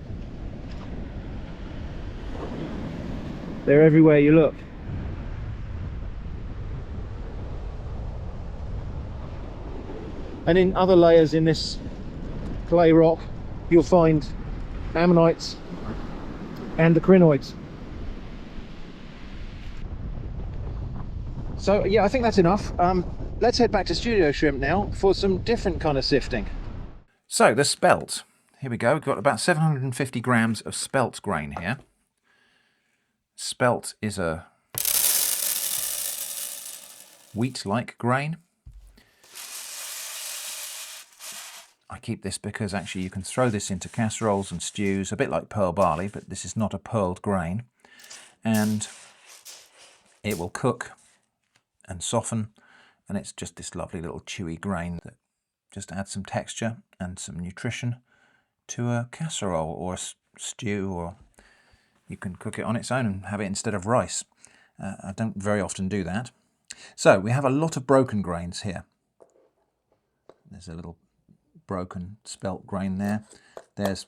They're everywhere you look. And in other layers in this clay rock, you'll find ammonites and the crinoids. So yeah, I think that's enough. Let's head back to Studio Shrimp now for some different kind of sifting. So the spelt. Here we go. We've got about 750 grams of spelt grain here. Spelt is a wheat-like grain. I keep this because actually you can throw this into casseroles and stews, a bit like pearl barley, but this is not a pearled grain. And it will cook and soften, and it's just this lovely little chewy grain that just adds some texture and some nutrition to a casserole or a stew, or you can cook it on its own and have it instead of rice. I don't very often do that. So we have a lot of broken grains here. There's a little broken spelt grain there. There's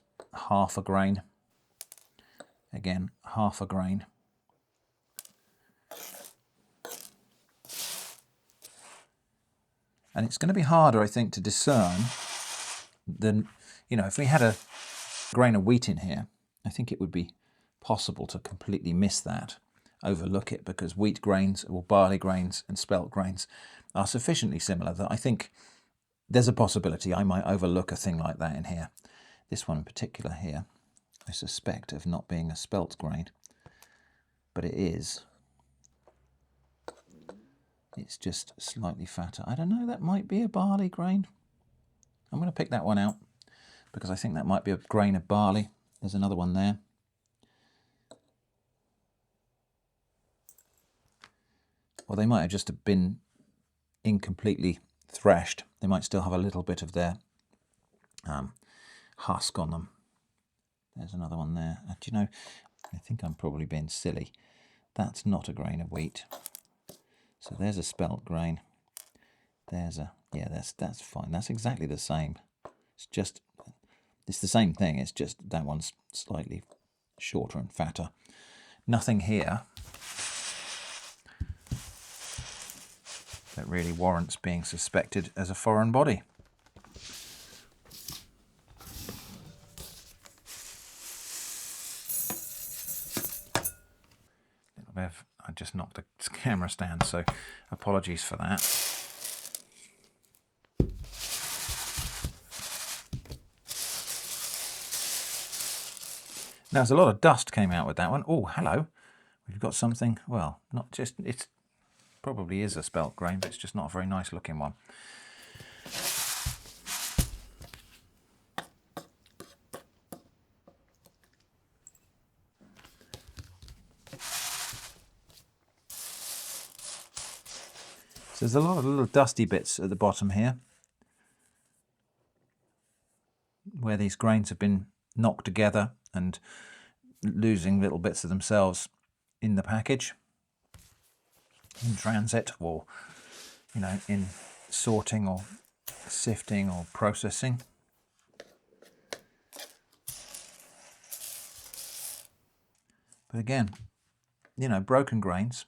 half a grain. Again, half a grain. And it's going to be harder, I think, to discern than, you know, if we had a grain of wheat in here, I think it would be possible to completely miss that, overlook it, because wheat grains or barley grains and spelt grains are sufficiently similar that I think there's a possibility I might overlook a thing like that in here. This one in particular here, I suspect of not being a spelt grain, but it is. It's just slightly fatter. I don't know, that might be a barley grain. I'm going to pick that one out because I think that might be a grain of barley. There's another one there. Or they might have just been incompletely threshed. They might still have a little bit of their husk on them. There's another one there. Do you know, I think I'm probably being silly. That's not a grain of wheat. So there's a spelt grain. There's a, yeah, that's fine. That's exactly the same. It's the same thing. It's just that one's slightly shorter and fatter. Nothing here that really warrants being suspected as a foreign body. I just knocked the camera stand, so apologies for that. Now, there's a lot of dust came out with that one. Oh, hello. We've got something, well, not just, it probably is a spelt grain, but it's just not a very nice looking one. So there's a lot of little dusty bits at the bottom here, where these grains have been knocked together and losing little bits of themselves in the package, in transit, or, you know, in sorting or sifting or processing. But again, you know, broken grains,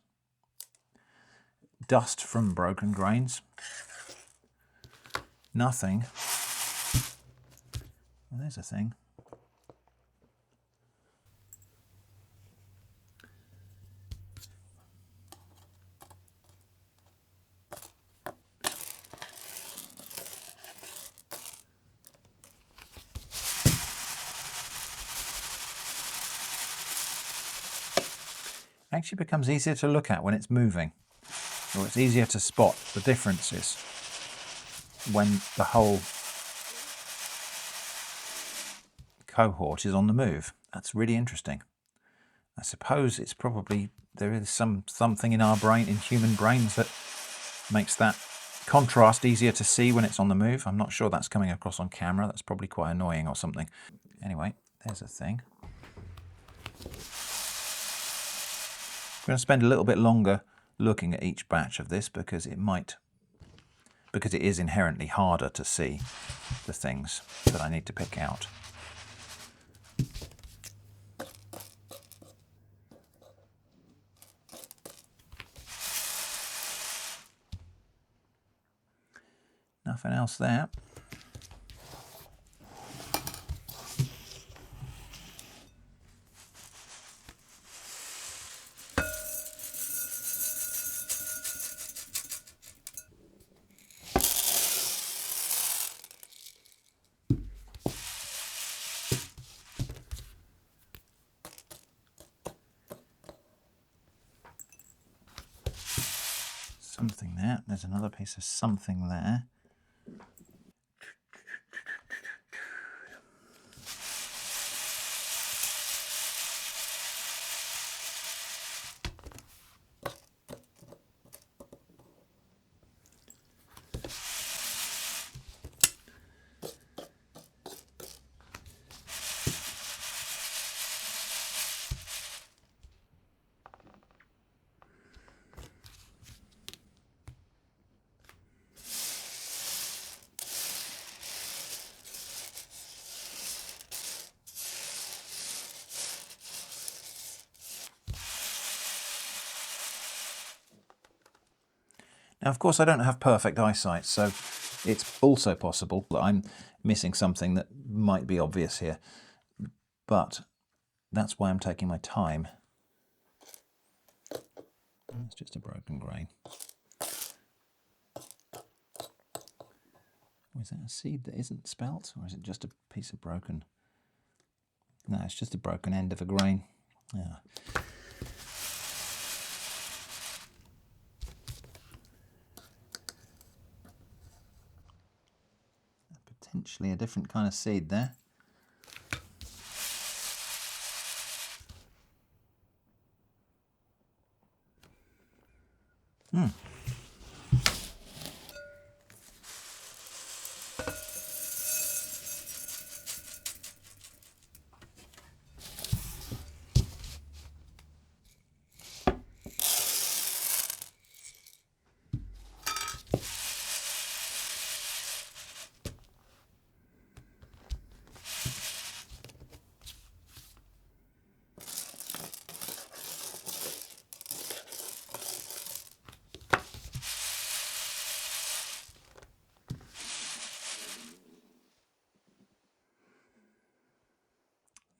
dust from broken grains, nothing. Well, there's a thing. Actually becomes easier to look at when it's moving, or it's easier to spot the differences when the whole cohort is on the move. That's really interesting. I suppose it's probably, there is something in our brain, in human brains, that makes that contrast easier to see when it's on the move. I'm not sure that's coming across on camera. That's probably quite annoying or something. Anyway, there's a thing. I'm going to spend a little bit longer looking at each batch of this because it is inherently harder to see. the things that I need to pick out. Nothing else there. Something there. There's another piece of something there. Now, of course, I don't have perfect eyesight, so it's also possible that I'm missing something that might be obvious here. But that's why I'm taking my time. It's just a broken grain. Or is that a seed that isn't spelt? Or is it just a piece of broken... No, it's just a broken end of a grain. Yeah. Potentially a different kind of seed there.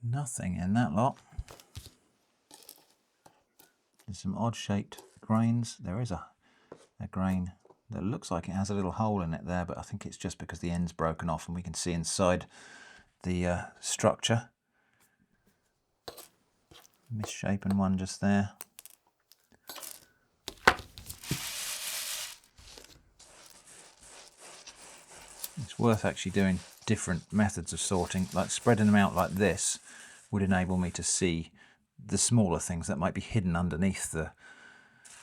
Nothing in that lot. There's some odd shaped grains. There is a grain that looks like it has a little hole in it there, but I think it's just because the end's broken off and we can see inside the structure. Misshapen one just there. It's worth actually doing different methods of sorting, like spreading them out like this would enable me to see the smaller things that might be hidden underneath the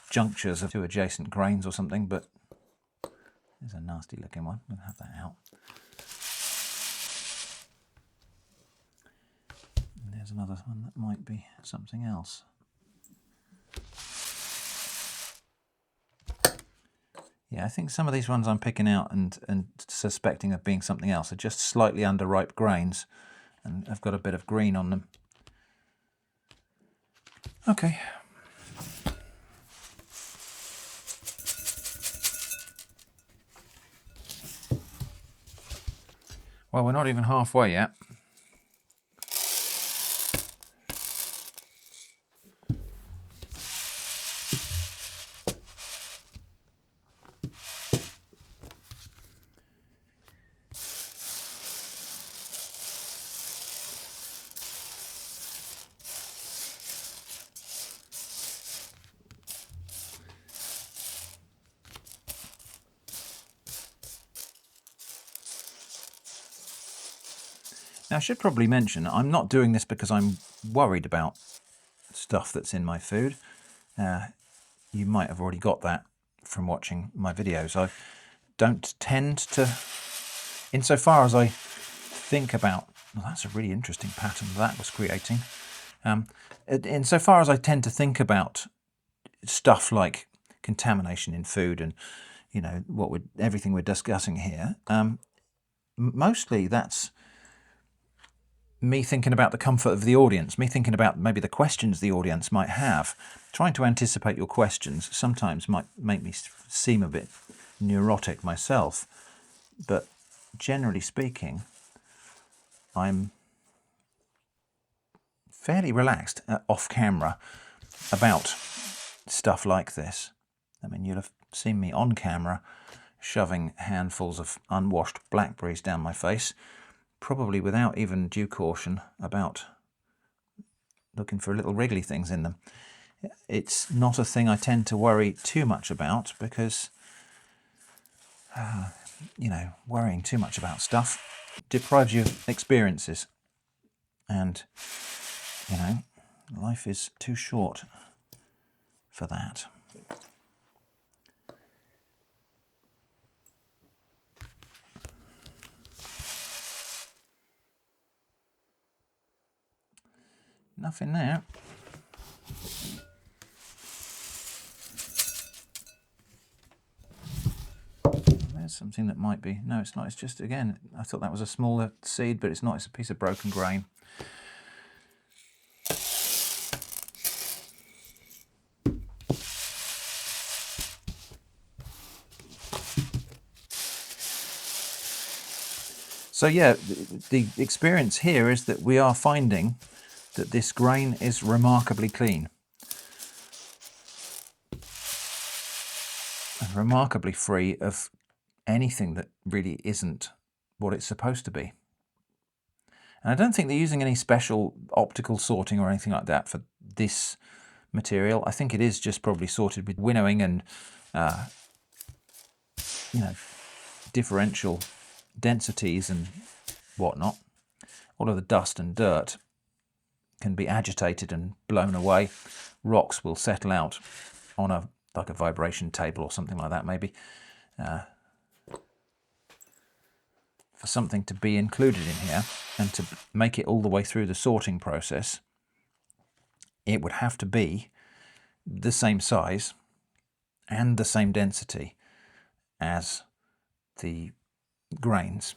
junctures of two adjacent grains or something, but there's a nasty looking one. We'll have that out. And there's another one that might be something else. Yeah, I think some of these ones I'm picking out and suspecting of being something else are just slightly underripe grains and I've got a bit of green on them. Okay. Well, we're not even halfway yet. Now, I should probably mention, I'm not doing this because I'm worried about stuff that's in my food. You might have already got that from watching my videos. I don't tend to, insofar as I think about, well, that's a really interesting pattern that was creating. Insofar as I tend to think about stuff like contamination in food and, you know, everything we're discussing here, mostly that's me thinking about the comfort of the audience, me thinking about maybe the questions the audience might have. Trying to anticipate your questions sometimes might make me seem a bit neurotic myself, but generally speaking, I'm fairly relaxed off camera about stuff like this. I mean, you'll have seen me on camera shoving handfuls of unwashed blackberries down my face, probably without even due caution about looking for little wriggly things in them. It's not a thing I tend to worry too much about because, worrying too much about stuff deprives you of experiences. And, life is too short for that. Nothing there. There's something that might be. No, it's not. It's just, again, I thought that was a smaller seed, but it's not. It's a piece of broken grain. So yeah, the experience here is that we are finding that this grain is remarkably clean. And remarkably free of anything that really isn't what it's supposed to be. And I don't think they're using any special optical sorting or anything like that for this material. I think it is just probably sorted with winnowing and, differential densities and whatnot. All of the dust and dirt can be agitated and blown away. Rocks will settle out on like a vibration table or something like that, maybe. For something to be included in here and to make it all the way through the sorting process, it would have to be the same size and the same density as the grains.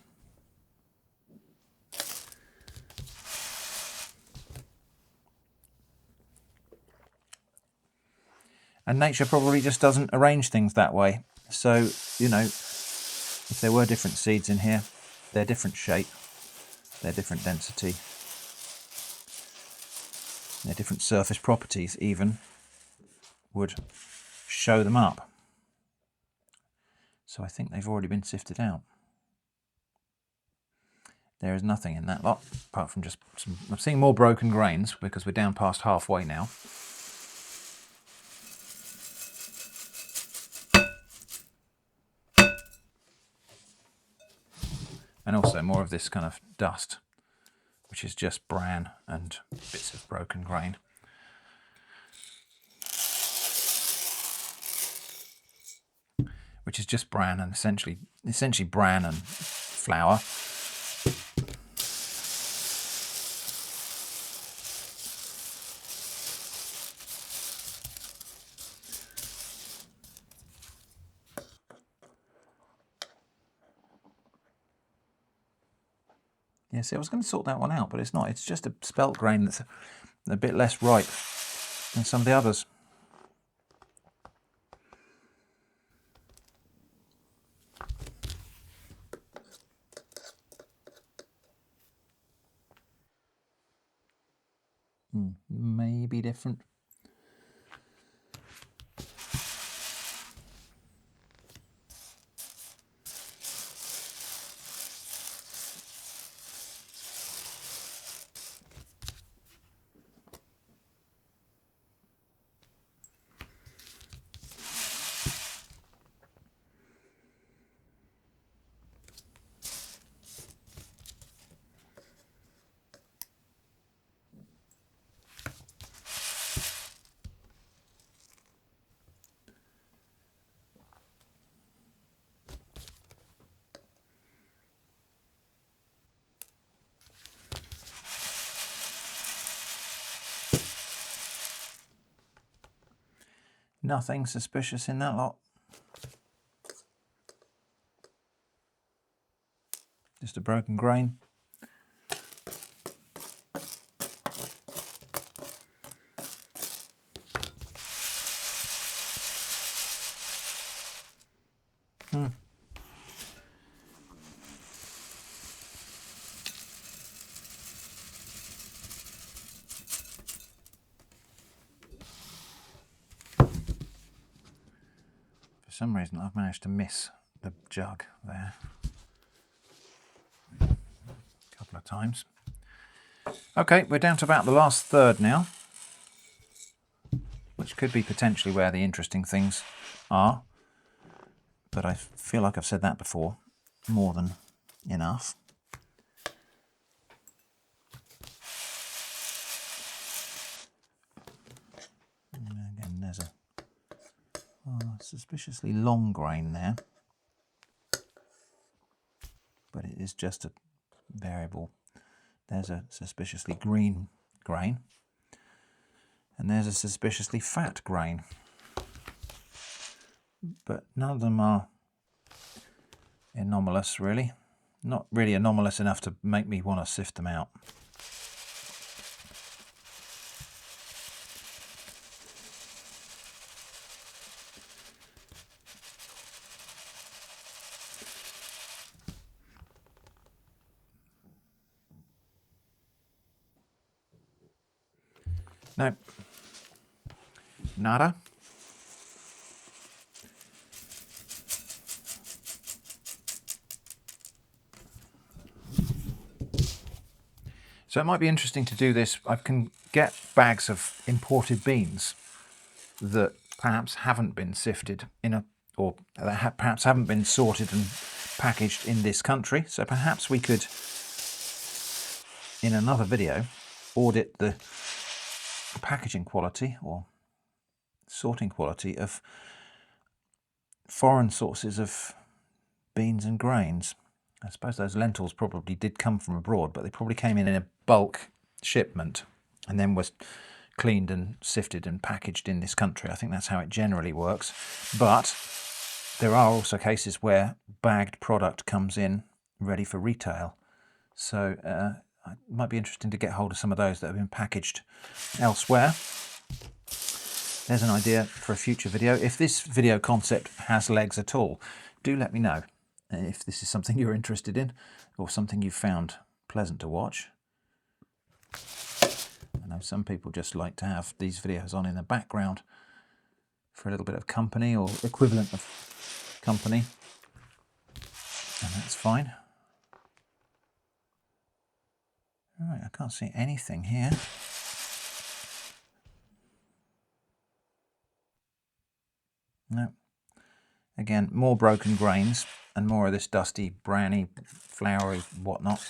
And nature probably just doesn't arrange things that way. So, if there were different seeds in here, they're different shape, they're different density, their different surface properties even would show them up. So I think they've already been sifted out. There is nothing in that lot, apart from just some. I'm seeing more broken grains because we're down past halfway now. And also more of this kind of dust, which is just bran and bits of broken grain. Which is just bran and essentially bran and flour. Yeah, see, I was going to sort that one out, but it's not. It's just a spelt grain that's a bit less ripe than some of the others. Maybe different. Nothing suspicious in that lot. Just a broken grain. For some reason I've managed to miss the jug there a couple of times. Okay, we're down to about the last third now, which could be potentially where the interesting things are, but I feel like I've said that before more than enough. And again, there's a suspiciously long grain there, but it is just a variable. There's a suspiciously green grain, and there's a suspiciously fat grain, but none of them are anomalous really. Not really anomalous enough to make me want to sift them out. No, nada. So it might be interesting to do this. I can get bags of imported beans that perhaps haven't been sifted or that perhaps haven't been sorted and packaged in this country. So perhaps we could, in another video, audit the packaging quality or sorting quality of foreign sources of beans and grains. I suppose those lentils probably did come from abroad, but they probably came in a bulk shipment and then was cleaned and sifted and packaged in this country. I think that's how it generally works. But there are also cases where bagged product comes in ready for retail. So it might be interesting to get hold of some of those that have been packaged elsewhere. There's an idea for a future video. If this video concept has legs at all, do let me know if this is something you're interested in or something you've found pleasant to watch. I know some people just like to have these videos on in the background for a little bit of company or equivalent of company, and that's fine. All right, I can't see anything here. No. Again, more broken grains and more of this dusty, browny, floury whatnot.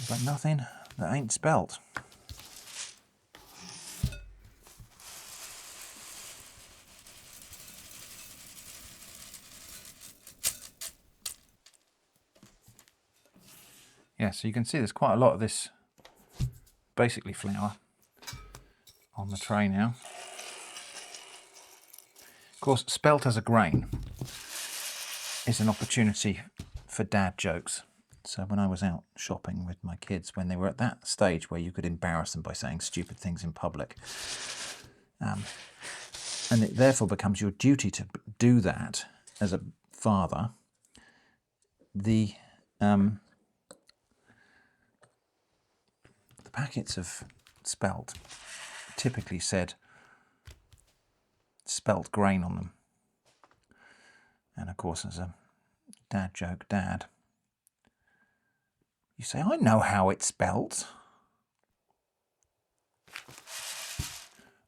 But nothing that ain't spelt. Yeah, so you can see there's quite a lot of this basically flour on the tray now. Of course, spelt as a grain is an opportunity for dad jokes. So when I was out shopping with my kids, when they were at that stage where you could embarrass them by saying stupid things in public, and it therefore becomes your duty to do that as a father, the packets of spelt typically said spelt grain on them. And of course, as a dad joke, Dad, you say, I know how it's spelt.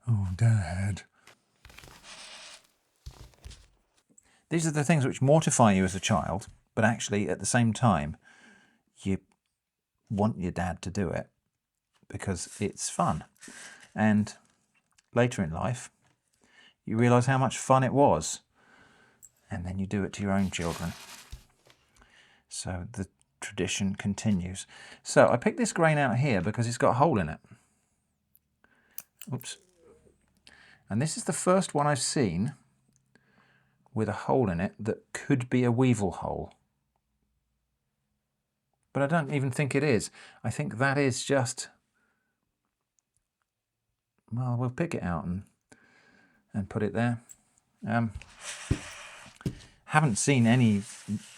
Oh, Dad. These are the things which mortify you as a child, but actually at the same time, you want your dad to do it because it's fun. And later in life, you realise how much fun it was. And then you do it to your own children. So the tradition continues. So I picked this grain out here because it's got a hole in it. Oops. And this is the first one I've seen with a hole in it that could be a weevil hole. but I don't even think it is. I think that is just, well, we'll pick it out and put it there. Haven't seen any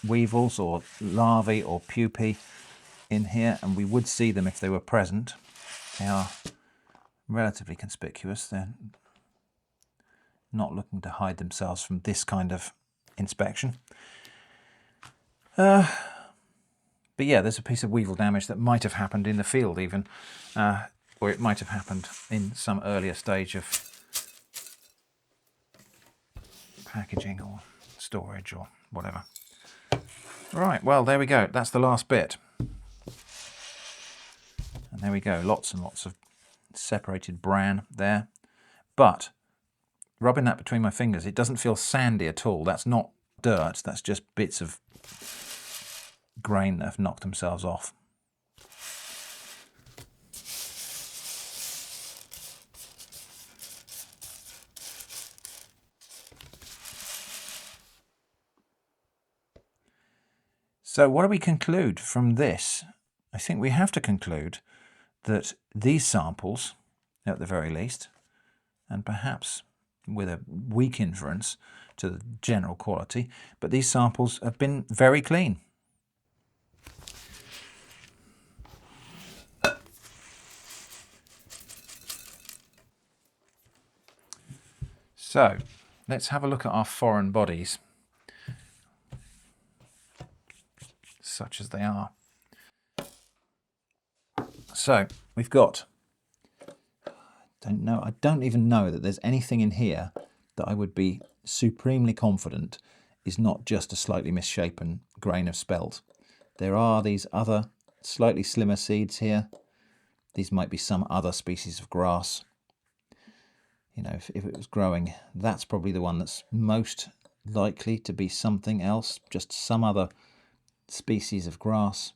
weevils or larvae or pupae in here, and we would see them if they were present. They are relatively conspicuous. They're not looking to hide themselves from this kind of inspection. But yeah, there's a piece of weevil damage that might have happened in the field even, or it might have happened in some earlier stage of packaging or storage or whatever. Right, well, there we go. That's the last bit. And there we go, lots and lots of separated bran there. But rubbing that between my fingers, it doesn't feel sandy at all. That's not dirt, that's just bits of grain that have knocked themselves off. So what do we conclude from this? I think we have to conclude that these samples, at the very least, and perhaps with a weak inference to the general quality, but these samples have been very clean. So let's have a look at our foreign bodies, such as they are. So we've got, I don't even know that there's anything in here that I would be supremely confident is not just a slightly misshapen grain of spelt. There are these other slightly slimmer seeds here. These might be some other species of grass. You know, if it was growing, that's probably the one that's most likely to be something else, just some other species of grass.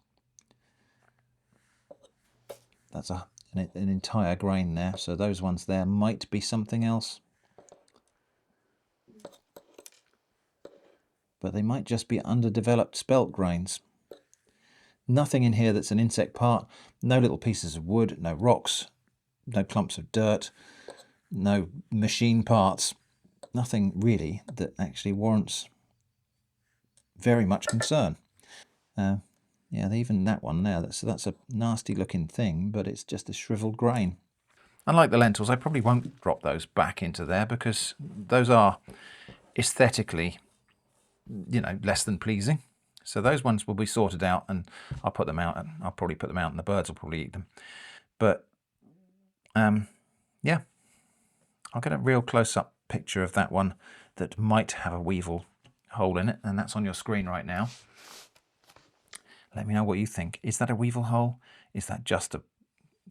That's an entire grain there, so those ones there might be something else. But they might just be underdeveloped spelt grains. Nothing in here that's an insect part, no little pieces of wood, no rocks, no clumps of dirt, no machine parts, nothing really that actually warrants very much concern. Yeah, even that one there, that's a nasty looking thing, but it's just a shriveled grain. Unlike the lentils, I probably won't drop those back into there because those are aesthetically, you know, less than pleasing. So those ones will be sorted out and I'll put them out, and I'll probably put them out and the birds will probably eat them. But yeah, I'll get a real close-up picture of that one that might have a weevil hole in it, and that's on your screen right now. Let me know what you think. Is that a weevil hole? Is that just a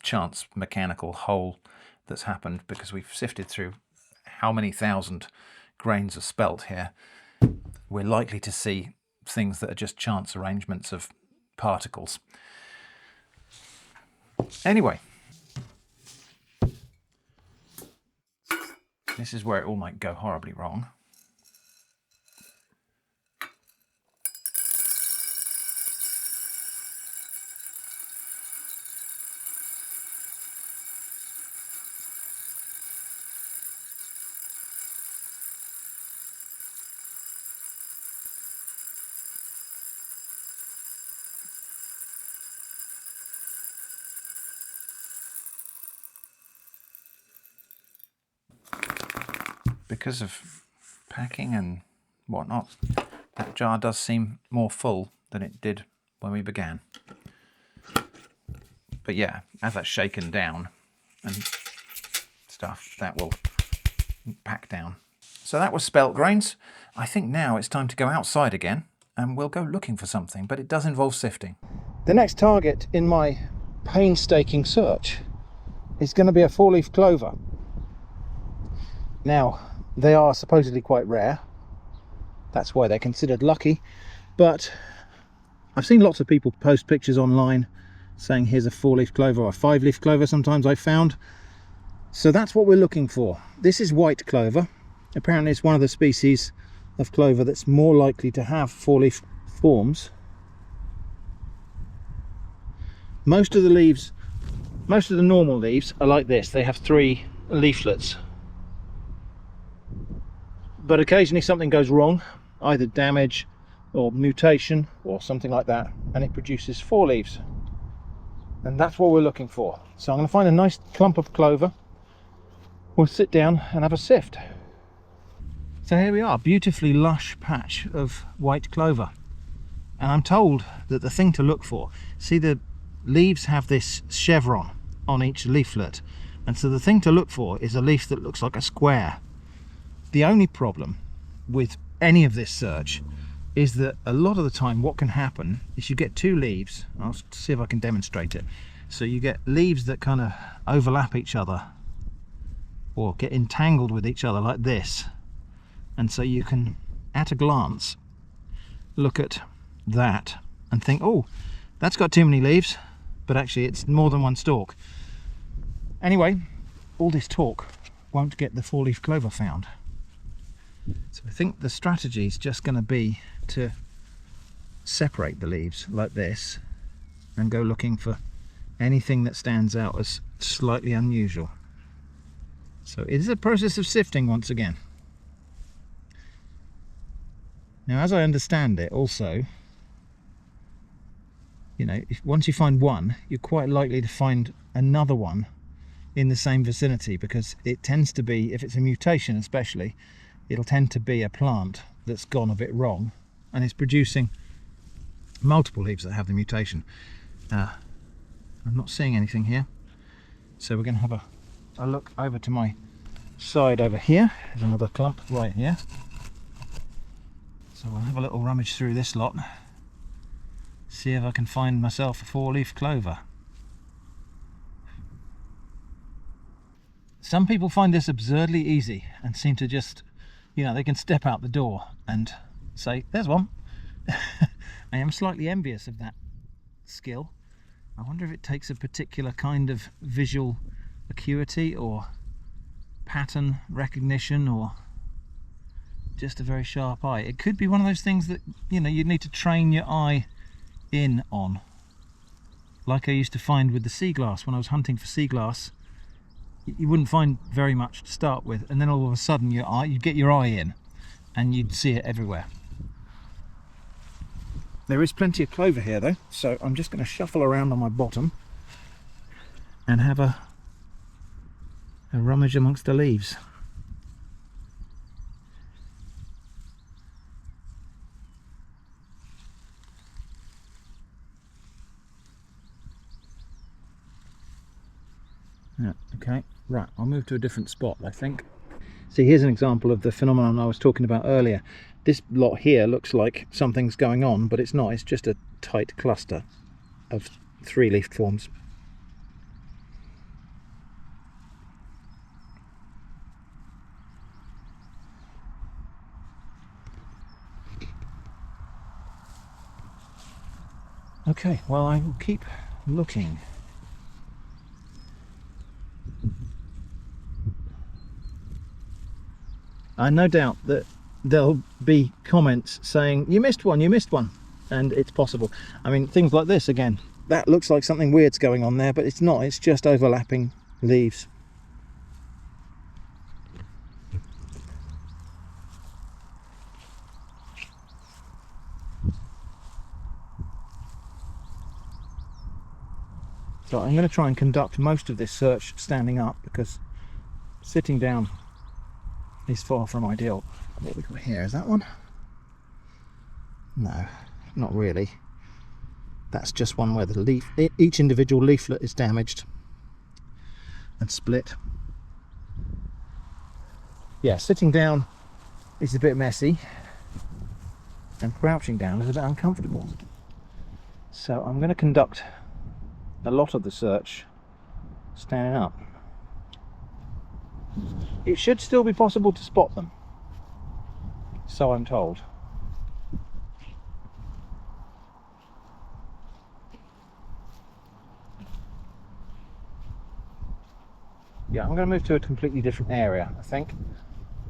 chance mechanical hole that's happened because we've sifted through how many thousand grains of spelt here? We're likely to see things that are just chance arrangements of particles. Anyway, this is where it all might go horribly wrong. Because of packing and whatnot, that jar does seem more full than it did when we began. But yeah, as that's shaken down and stuff, that will pack down. So that was spelt grains. I think now it's time to go outside again and we'll go looking for something, but it does involve sifting. The next target in my painstaking search is going to be a four-leaf clover. Now, they are supposedly quite rare. That's why they're considered lucky. But I've seen lots of people post pictures online saying here's a four-leaf clover or a five-leaf clover sometimes I've found. So that's what we're looking for. This is white clover. Apparently it's one of the species of clover that's more likely to have four-leaf forms. Most of the leaves, most of the normal leaves are like this. They have 3 leaflets. But occasionally something goes wrong, either damage or mutation or something like that, and it produces 4 leaves. And that's what we're looking for. So I'm going to find a nice clump of clover. We'll sit down and have a sift. So here we are, beautifully lush patch of white clover. And I'm told that the thing to look for, see, the leaves have this chevron on each leaflet, and so the thing to look for is a leaf that looks like a square. The only problem with any of this search is that a lot of the time what can happen is you get 2 leaves. I'll see if I can demonstrate it. So you get leaves that kind of overlap each other or get entangled with each other like this, and so you can at a glance look at that and think, oh, that's got too many leaves, but actually it's more than one stalk. Anyway, all this talk won't get the 4-leaf clover found. So I think the strategy is just going to be to separate the leaves like this and go looking for anything that stands out as slightly unusual. So it is a process of sifting once again. Now, as I understand it, also, you know, once you find one, you're quite likely to find another one in the same vicinity, because it tends to be, if it's a mutation especially, it'll tend to be a plant that's gone a bit wrong and is producing multiple leaves that have the mutation. I'm not seeing anything here, so we're going to have a look over to my side over here. There's another clump right here, so we'll have a little rummage through this lot, see if I can find myself a 4-leaf clover. Some people find this absurdly easy and seem to just, you know, they can step out the door and say, there's one. I am slightly envious of that skill. I wonder if it takes a particular kind of visual acuity or pattern recognition or just a very sharp eye. It could be one of those things that, you know, you'd need to train your eye in on. Like I used to find with the sea glass when I was hunting for sea glass. You wouldn't find very much to start with, and then all of a sudden you'd get your eye in and you'd see it everywhere. There is plenty of clover here though, so I'm just going to shuffle around on my bottom and have a rummage amongst the leaves. Yeah, okay, right, I'll move to a different spot, I think. See, here's an example of the phenomenon I was talking about earlier. This lot here looks like something's going on, but it's not. It's just a tight cluster of 3-leaf forms. Okay, well, I will keep looking. I no doubt that there'll be comments saying, you missed one, and it's possible. I mean, things like this, again, that looks like something weird's going on there, but it's not. It's just overlapping leaves. So I'm going to try and conduct most of this search standing up, because sitting down is far from ideal. What we got here, is that one? No, not really. That's just one where the leaf, each individual leaflet is damaged and split. Yeah, sitting down is a bit messy, and crouching down is a bit uncomfortable. So I'm going to conduct a lot of the search standing up. It should still be possible to spot them, so I'm told. Yeah, I'm going to move to a completely different area, I think.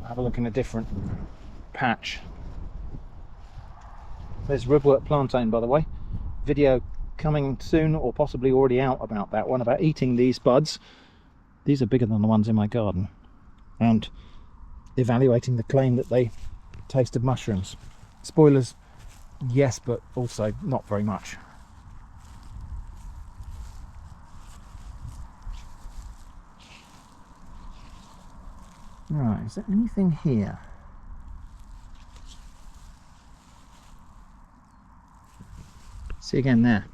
I'll have a look in a different patch. There's ribwort plantain, by the way. Video coming soon, or possibly already out, about that one, about eating these buds. These are bigger than the ones in my garden, and evaluating the claim that they taste of mushrooms. Spoilers, yes, but also not very much. Right, is there anything here? See again there,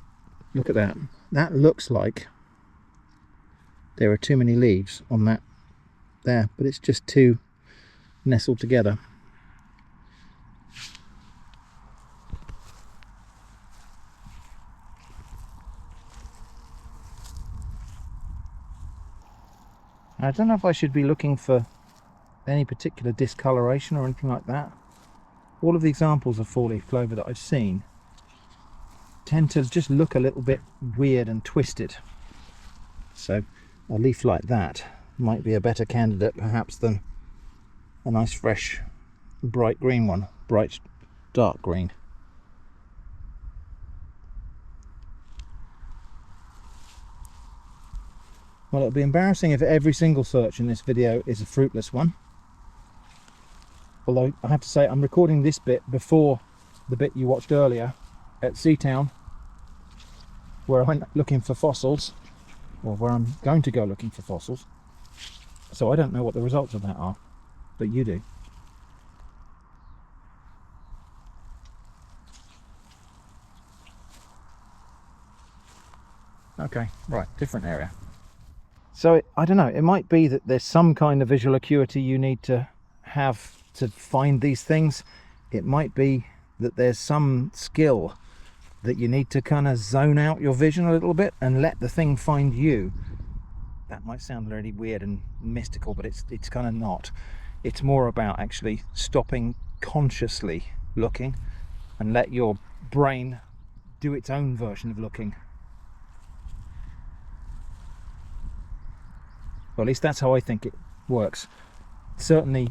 look at that. That looks like there are too many leaves on that there, but it's just too nestled together. I don't know if I should be looking for any particular discoloration or anything like that. All of the examples of four-leaf clover that I've seen tend to just look a little bit weird and twisted. So a leaf like that might be a better candidate perhaps than a nice fresh bright green one, bright dark green. Well, it'll be embarrassing if every single search in this video is a fruitless one. Although I have to say, I'm recording this bit before the bit you watched earlier at Seatown, where I went looking for fossils, or where I'm going to go looking for fossils. So I don't know what the results of that are, but you do. Okay, right, different area. So I don't know, it might be that there's some kind of visual acuity you need to have to find these things. It might be that there's some skill that you need to kind of zone out your vision a little bit and let the thing find you. That might sound really weird and mystical, but it's kind of not. It's more about actually stopping consciously looking and let your brain do its own version of looking. Well, at least that's how I think it works. Certainly,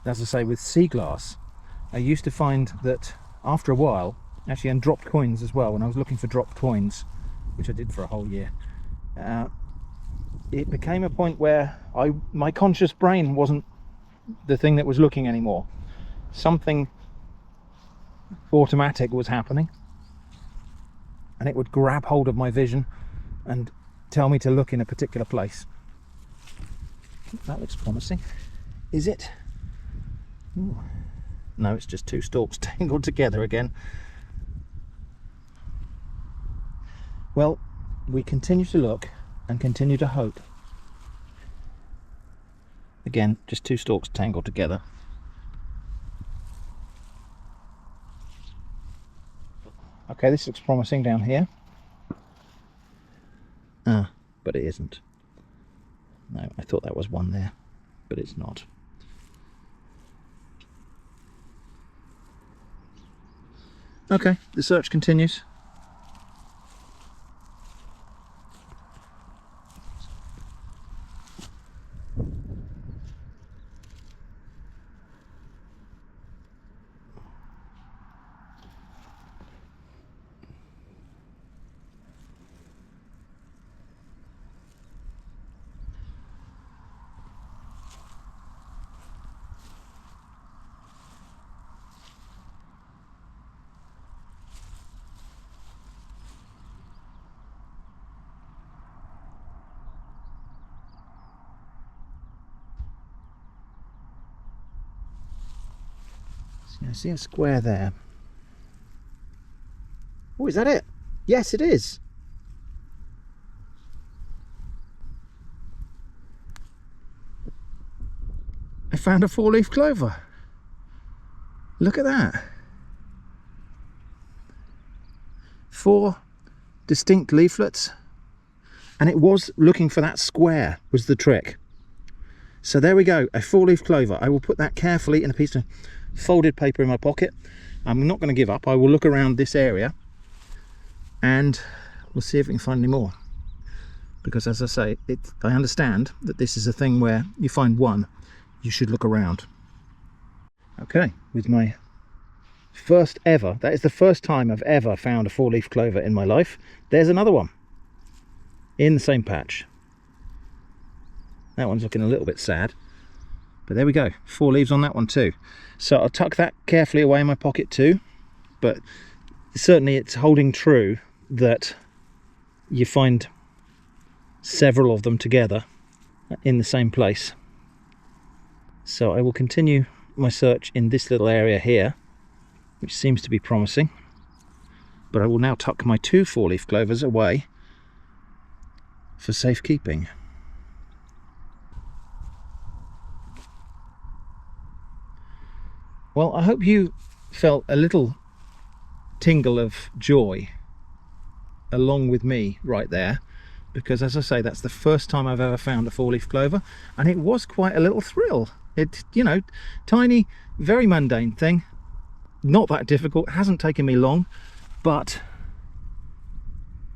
as I say, with sea glass, I used to find that after a while, actually, and dropped coins as well, when I was looking for dropped coins, which I did for a whole year, it became a point where my conscious brain wasn't the thing that was looking anymore. Something automatic was happening, and it would grab hold of my vision and tell me to look in a particular place. That looks promising. Is it? Ooh. No, it's just two stalks tangled together again. Well, we continue to look and continue to hope. Again, just two stalks tangled together. Okay, this looks promising down here. Ah, but it isn't. No, I thought that was one there, but it's not. Okay, the search continues. I see a square there. Oh, is that it? Yes, it is. I found a four-leaf clover. Look at that. 4 distinct leaflets, and it was looking for that square was the trick. So there we go, a four-leaf clover. I will put that carefully in a piece of folded paper in my pocket. I'm not going to give up. I will look around this area and we'll see if we can find any more, because as I say, I understand that this is a thing where you find one, you should look around. Okay, with my First ever. That is the first time I've ever found a 4-leaf clover in my life. There's another one in the same patch. That one's looking a little bit sad, but there we go, 4 leaves on that one too. So I'll tuck that carefully away in my pocket too, but certainly it's holding true that you find several of them together in the same place. So I will continue my search in this little area here, which seems to be promising, but I will now tuck my 2 4-leaf clovers away for safekeeping. Well, I hope you felt a little tingle of joy along with me right there, because as I say, that's the first time I've ever found a 4-leaf clover, and it was quite a little thrill. It, you know, tiny, very mundane thing, not that difficult, hasn't taken me long, but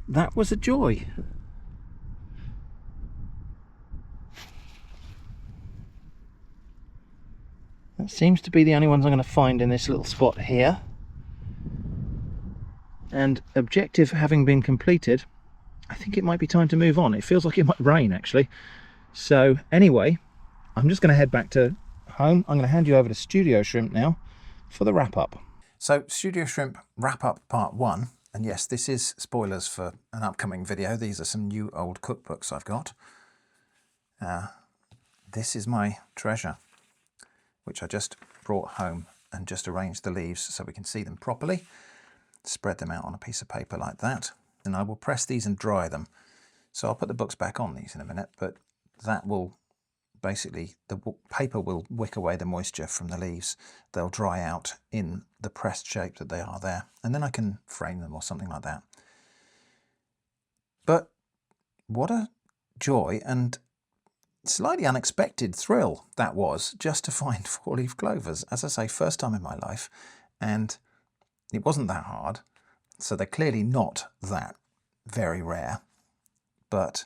that was a joy. That seems to be the only ones I'm going to find in this little spot here. And objective having been completed, I think it might be time to move on. It feels like it might rain actually. So anyway, I'm just going to head back to home. I'm going to hand you over to Studio Shrimp now for the wrap up. So Studio Shrimp wrap up part 1. And yes, this is spoilers for an upcoming video. These are some new old cookbooks I've got. This is my treasure, which I just brought home and just arranged the leaves so we can see them properly. Spread them out on a piece of paper like that. And I will press these and dry them. So I'll put the books back on these in a minute, but that will basically, the paper will wick away the moisture from the leaves. They'll dry out in the pressed shape that they are there. And then I can frame them or something like that. But what a joy and slightly unexpected thrill that was, just to find 4-leaf clovers. As I say, first time in my life, and it wasn't that hard, so they're clearly not that very rare. But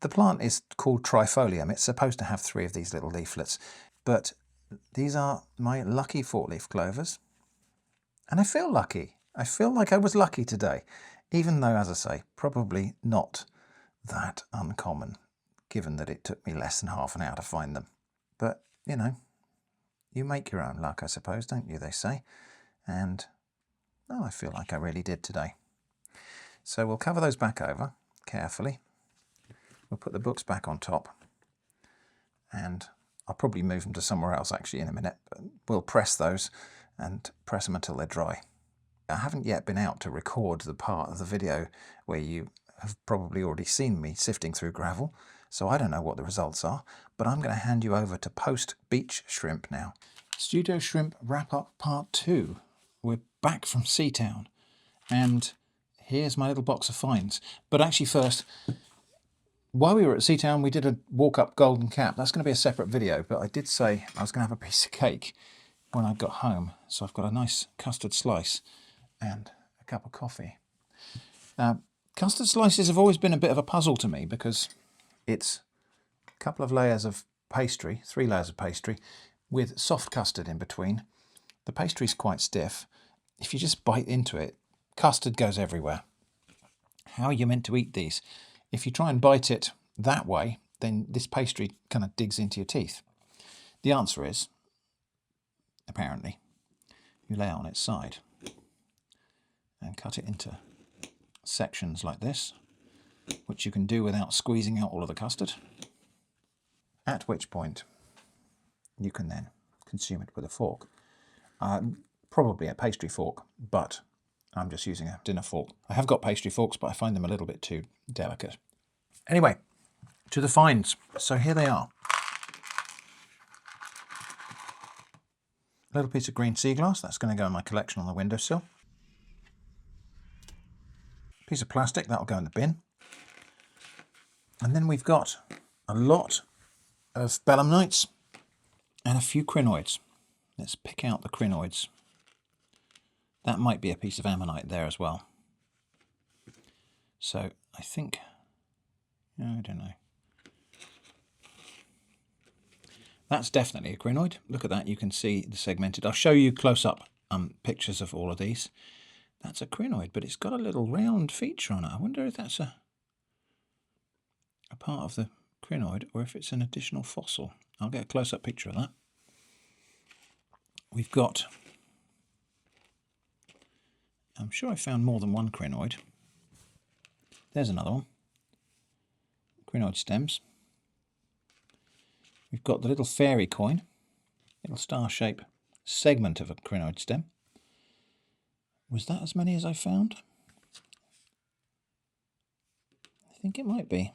the plant is called trifolium. It's supposed to have 3 of these little leaflets, but these are my lucky 4-leaf clovers, and I feel lucky. I feel like I was lucky today, even though, as I say, probably not that uncommon, given that it took me less than half an hour to find them. But, you know, you make your own luck, I suppose, don't you, they say. And, well, I feel like I really did today. So we'll cover those back over carefully. We'll put the books back on top. And I'll probably move them to somewhere else, actually, in a minute. But we'll press those and press them until they're dry. I haven't yet been out to record the part of the video where you have probably already seen me sifting through gravel. So I don't know what the results are, but I'm going to hand you over to post beach shrimp now. Studio Shrimp wrap up part 2. We're back from Seatown, and here's my little box of finds. But actually first, while we were at Seatown, we did a walk up Golden Cap. That's going to be a separate video, but I did say I was going to have a piece of cake when I got home. So I've got a nice custard slice and a cup of coffee. Custard slices have always been a bit of a puzzle to me because it's a couple of layers of pastry, 3 layers of pastry, with soft custard in between. The pastry's quite stiff. If you just bite into it, custard goes everywhere. How are you meant to eat these? If you try and bite it that way, then this pastry kind of digs into your teeth. The answer is, apparently, you lay it on its side and cut it into sections like this, which you can do without squeezing out all of the custard, at which point you can then consume it with a fork. Probably a pastry fork, but I'm just using a dinner fork. I have got pastry forks, but I find them a little bit too delicate. Anyway, to the finds. So here they are. A little piece of green sea glass, that's going to go in my collection on the windowsill. Piece of plastic, that'll go in the bin. And then we've got a lot of belemnites and a few crinoids. Let's pick out the crinoids. That might be a piece of ammonite there as well. So I think, I don't know. That's definitely a crinoid. Look at that, you can see the segmented. I'll show you close up pictures of all of these. That's a crinoid, but it's got a little round feature on it. I wonder if that's a part of the crinoid or if it's an additional fossil. I'll get a close-up picture of that. We've got, I'm sure I found more than one crinoid. There's another one. Crinoid stems. We've got the little fairy coin, little star-shaped segment of a crinoid stem. Was that as many as I found? I think it might be.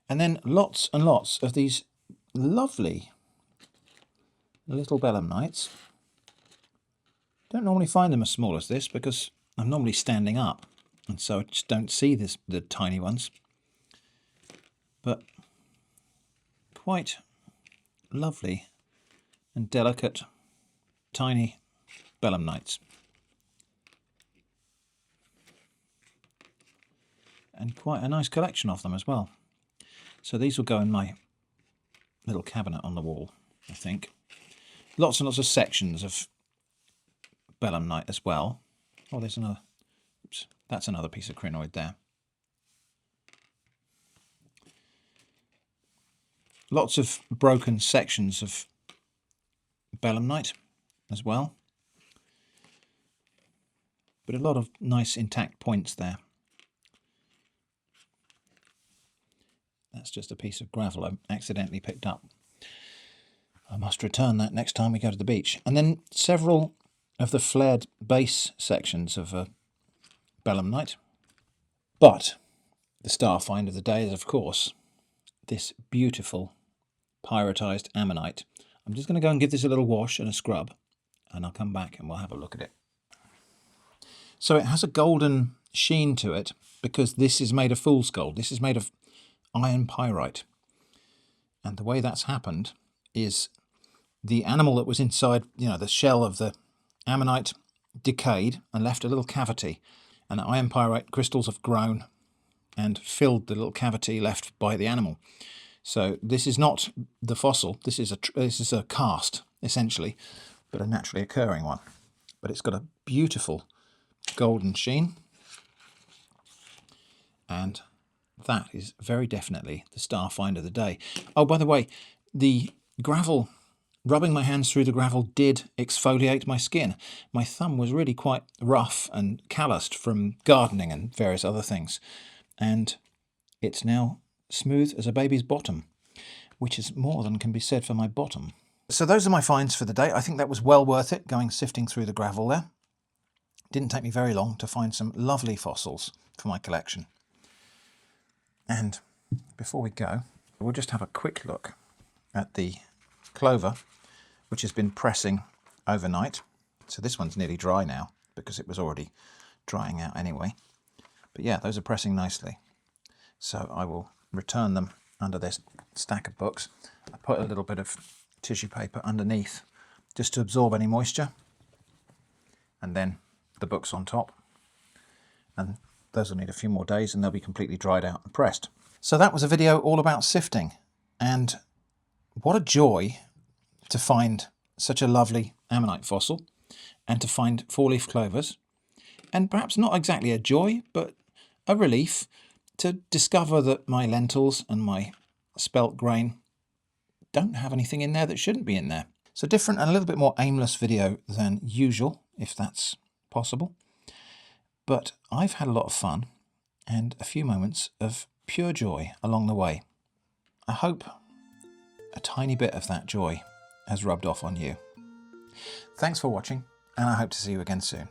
And then lots and lots of these lovely little belemnites. Don't normally find them as small as this because I'm normally standing up, and so I just don't see the tiny ones. But quite lovely and delicate tiny belemnites. And quite a nice collection of them as well. So these will go in my little cabinet on the wall, I think. Lots and lots of sections of belemnite as well. Oh, there's another. Oops, that's another piece of crinoid there. Lots of broken sections of belemnite as well. But a lot of nice intact points there. That's just a piece of gravel I accidentally picked up. I must return that next time we go to the beach. And then several of the flared base sections of belemnite. But the star find of the day is, of course, this beautiful pyritized ammonite. I'm just going to go and give this a little wash and a scrub, and I'll come back and we'll have a look at it. So it has a golden sheen to it because this is made of fool's gold. This is made of iron pyrite. And the way that's happened is the animal that was inside, the shell of the ammonite decayed and left a little cavity, and the iron pyrite crystals have grown and filled the little cavity left by the animal. So this is not the fossil, this is a cast, essentially, but a naturally occurring one. But it's got a beautiful golden sheen, and that is very definitely the star find of the day. Oh, by the way, the gravel, rubbing my hands through the gravel did exfoliate my skin. My thumb was really quite rough and calloused from gardening and various other things. And it's now smooth as a baby's bottom, which is more than can be said for my bottom. So those are my finds for the day. I think that was well worth it, going sifting through the gravel there. Didn't take me very long to find some lovely fossils for my collection. And before we go, we'll just have a quick look at the clover, which has been pressing overnight. So this one's nearly dry now because it was already drying out anyway. But yeah, those are pressing nicely. So I will return them under this stack of books. I put a little bit of tissue paper underneath just to absorb any moisture, and then the books on top. And those will need a few more days and they'll be completely dried out and pressed. So that was a video all about sifting, and what a joy to find such a lovely ammonite fossil and to find four-leaf clovers, and perhaps not exactly a joy but a relief to discover that my lentils and my spelt grain don't have anything in there that shouldn't be in there. So different and a little bit more aimless video than usual, if that's possible. But I've had a lot of fun and a few moments of pure joy along the way. I hope a tiny bit of that joy has rubbed off on you. Thanks for watching, and I hope to see you again soon.